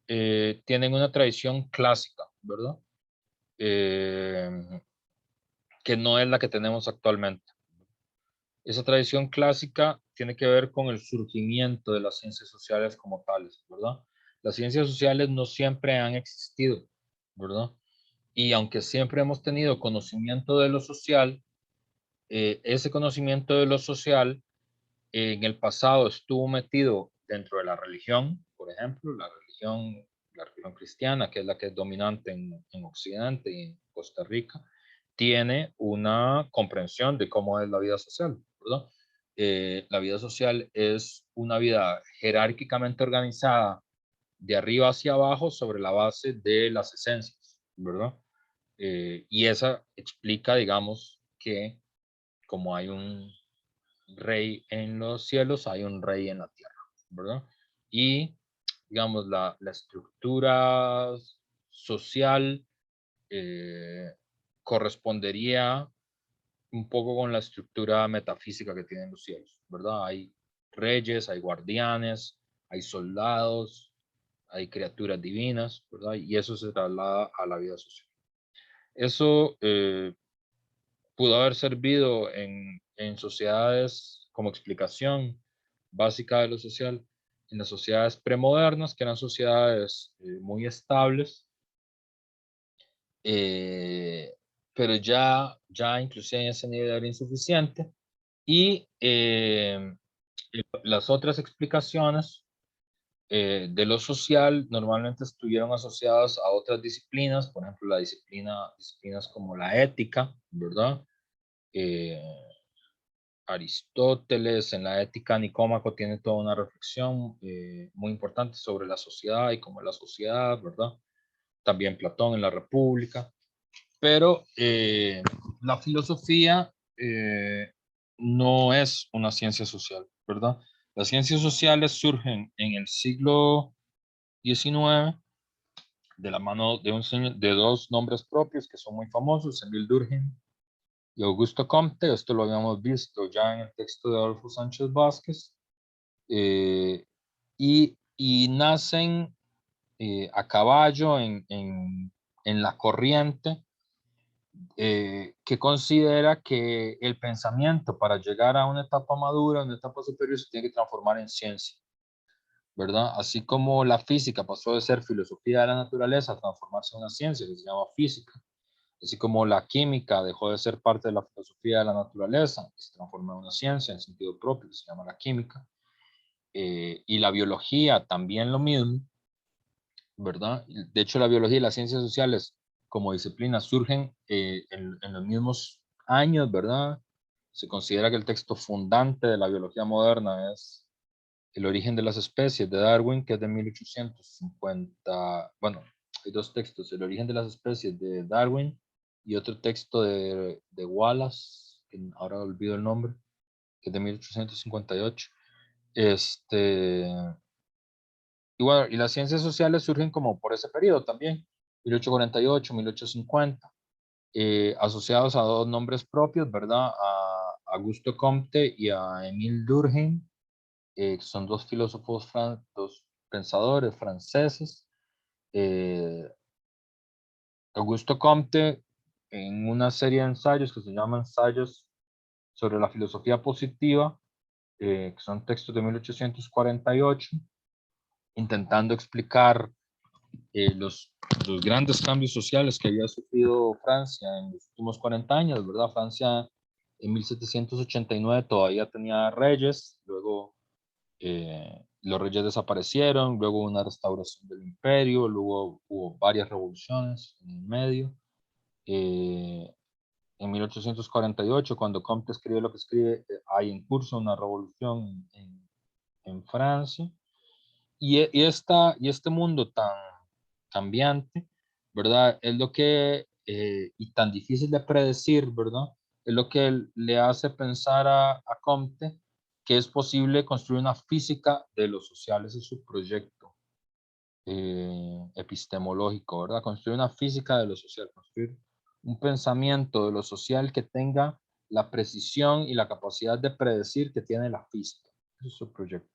tienen una tradición clásica, ¿verdad? Que no es la que tenemos actualmente. Esa tradición clásica tiene que ver con el surgimiento de las ciencias sociales como tales, ¿verdad? Las ciencias sociales no siempre han existido, ¿verdad? Y aunque siempre hemos tenido conocimiento de lo social, ese conocimiento de lo social en el pasado estuvo metido dentro de la religión, por ejemplo, la religión cristiana, que es la que es dominante en Occidente y en Costa Rica, tiene una comprensión de cómo es la vida social, ¿verdad? La vida social es una vida jerárquicamente organizada de arriba hacia abajo sobre la base de las esencias, ¿verdad? Y esa explica, digamos, que como hay un rey en los cielos, hay un rey en la tierra, ¿verdad? Y, digamos, la estructura social correspondería un poco con la estructura metafísica que tienen los cielos, ¿verdad? Hay reyes, hay guardianes, hay soldados, hay criaturas divinas, ¿verdad? Y eso se traslada a la vida social. Eso pudo haber servido en sociedades como explicación básica de lo social, en las sociedades premodernas, que eran sociedades muy estables, pero ya inclusive en ese nivel era insuficiente. Y las otras explicaciones de lo social normalmente estuvieron asociadas a otras disciplinas, por ejemplo, disciplinas como la ética, ¿verdad? Aristóteles en la Ética Nicómaco tiene toda una reflexión muy importante sobre la sociedad y cómo es la sociedad, ¿verdad? También Platón en la República. Pero la filosofía no es una ciencia social, ¿verdad? Las ciencias sociales surgen en el siglo XIX de la mano de dos nombres propios que son muy famosos, Emile Durkheim y Augusto Comte. Esto lo habíamos visto ya en el texto de Adolfo Sánchez Vázquez, y nacen a caballo en la corriente que considera que el pensamiento para llegar a una etapa madura, una etapa superior, se tiene que transformar en ciencia, ¿verdad? Así como la física pasó de ser filosofía de la naturaleza a transformarse en una ciencia que se llama física, así como la química dejó de ser parte de la filosofía de la naturaleza y se transformó en una ciencia en sentido propio que se llama la química, y la biología también lo mismo, ¿verdad? De hecho, la biología y las ciencias sociales como disciplinas surgen en los mismos años, ¿verdad? Se considera que el texto fundante de la biología moderna es El origen de las especies de Darwin, que es de 1850. Bueno, hay dos textos, El origen de las especies de Darwin y otro texto de Wallace, que ahora olvido el nombre, que es de 1858. Y bueno, y las ciencias sociales surgen como por ese periodo también, 1848, 1850, asociados a dos nombres propios, ¿verdad? A Augusto Comte y a Émile Durkheim, son dos filósofos, dos pensadores franceses. Augusto Comte, en una serie de ensayos que se llaman Ensayos sobre la filosofía positiva, que son textos de 1848, intentando explicar los grandes cambios sociales que había sufrido Francia en los últimos 40 años, ¿verdad? Francia en 1789 todavía tenía reyes, luego los reyes desaparecieron, luego una restauración del imperio, luego hubo varias revoluciones en el medio. En 1848, cuando Comte escribe lo que escribe, hay en curso una revolución en Francia. Y este mundo tan cambiante, ¿verdad? Es lo que, y tan difícil de predecir, ¿verdad? Es lo que le hace pensar a Comte que es posible construir una física de lo social. Ese es su proyecto epistemológico, ¿verdad? Construir una física de lo social, construir un pensamiento de lo social que tenga la precisión y la capacidad de predecir que tiene la física. Ese es su proyecto.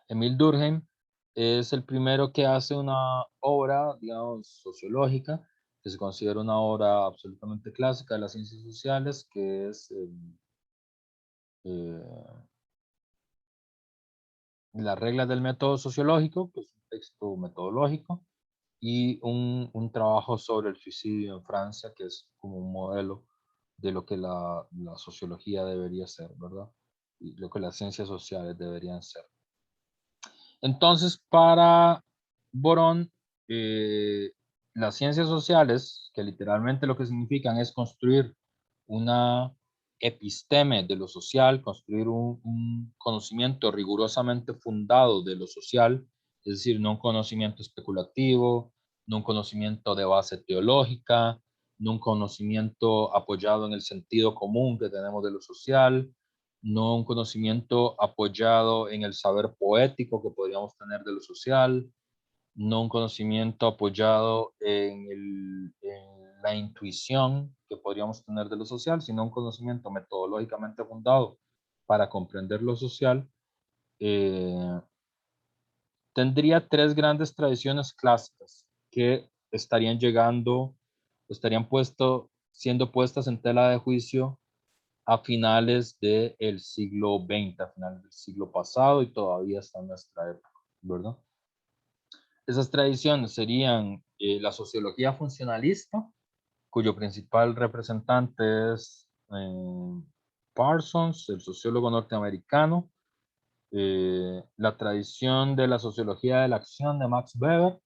Emil Durkheim es el primero que hace una obra, digamos, sociológica, que se considera una obra absolutamente clásica de las ciencias sociales, que es Las reglas del método sociológico, que es un texto metodológico, y un trabajo sobre el suicidio en Francia, que es como un modelo de lo que la sociología debería ser, ¿verdad? Y lo que las ciencias sociales deberían ser. Entonces, para Borón, las ciencias sociales, que literalmente lo que significan es construir una episteme de lo social, construir un conocimiento rigurosamente fundado de lo social, es decir, no un conocimiento especulativo, no un conocimiento de base teológica, no un conocimiento apoyado en el sentido común que tenemos de lo social, no un conocimiento apoyado en el saber poético que podríamos tener de lo social, no un conocimiento apoyado en la intuición que podríamos tener de lo social, sino un conocimiento metodológicamente fundado para comprender lo social. Tendría tres grandes tradiciones clásicas que estarían llegando, siendo puestas en tela de juicio a finales del siglo XX, a finales del siglo pasado, y todavía está en nuestra época, ¿verdad? Esas tradiciones serían la sociología funcionalista, cuyo principal representante es Parsons, el sociólogo norteamericano, la tradición de la sociología de la acción de Max Weber,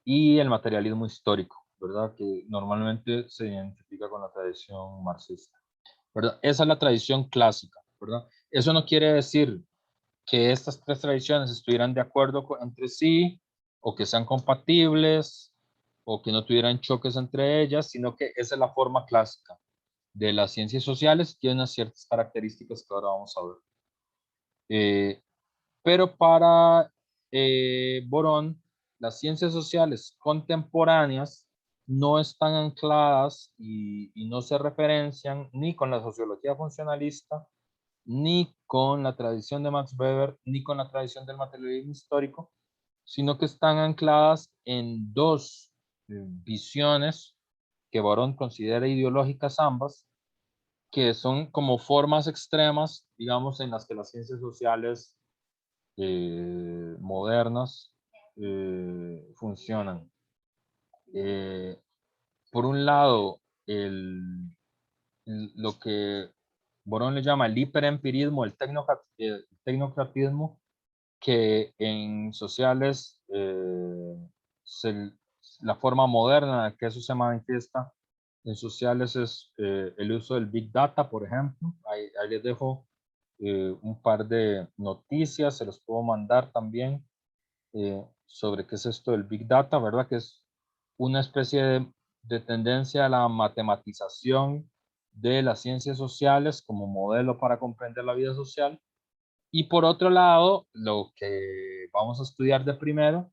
y el materialismo histórico, ¿verdad? Que normalmente se identifica con la tradición marxista, ¿verdad? Esa es la tradición clásica, ¿verdad? Eso no quiere decir que estas tres tradiciones estuvieran de acuerdo entre sí, o que sean compatibles, o que no tuvieran choques entre ellas, sino que esa es la forma clásica de las ciencias sociales, tiene unas ciertas características que ahora vamos a ver. Pero para Borón, las ciencias sociales contemporáneas no están ancladas y no se referencian ni con la sociología funcionalista, ni con la tradición de Max Weber, ni con la tradición del materialismo histórico, sino que están ancladas en dos visiones que Borón considera ideológicas ambas, que son como formas extremas, digamos, en las que las ciencias sociales modernas funcionan. Por un lado, lo que Borón le llama el hiperempirismo, el tecnocratismo, que en sociales la forma moderna en que eso se manifiesta en sociales es el uso del Big Data, por ejemplo. Ahí les dejo un par de noticias, se los puedo mandar también sobre qué es esto del Big Data, ¿verdad? Que es una especie de tendencia a la matematización de las ciencias sociales como modelo para comprender la vida social. Y por otro lado, lo que vamos a estudiar de primero,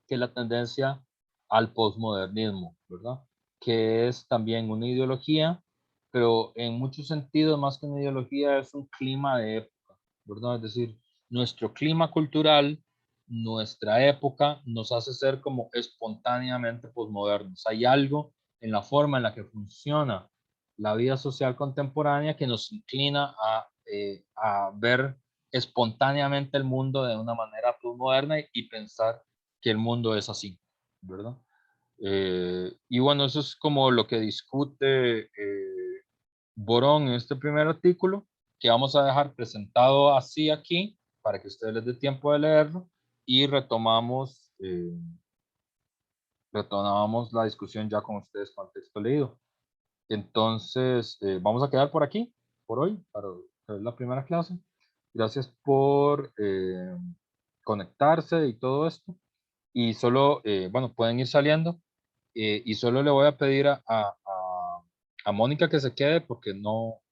que es la tendencia al posmodernismo, ¿verdad? Que es también una ideología, pero en muchos sentidos, más que una ideología, es un clima de época, ¿verdad? Es decir, nuestro clima cultural, nuestra época, nos hace ser como espontáneamente posmodernos. Hay algo en la forma en la que funciona la vida social contemporánea que nos inclina a ver espontáneamente el mundo de una manera posmoderna y pensar que el mundo es así, ¿verdad? Y bueno, eso es como lo que discute Borón en este primer artículo, que vamos a dejar presentado así aquí, para que ustedes les dé tiempo de leerlo, y retomamos la discusión ya con ustedes con el texto leído. Entonces, vamos a quedar por aquí, por hoy, para la primera clase. Gracias por conectarse y todo esto. Y solo, bueno, pueden ir saliendo. Y solo le voy a pedir a Mónica que se quede porque no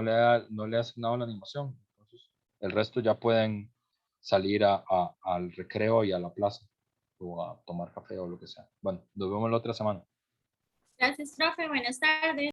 le he asignado la animación. Entonces, el resto ya pueden salir al recreo y a la plaza o a tomar café o lo que sea. Bueno, nos vemos la otra semana. Gracias, profe. Buenas tardes.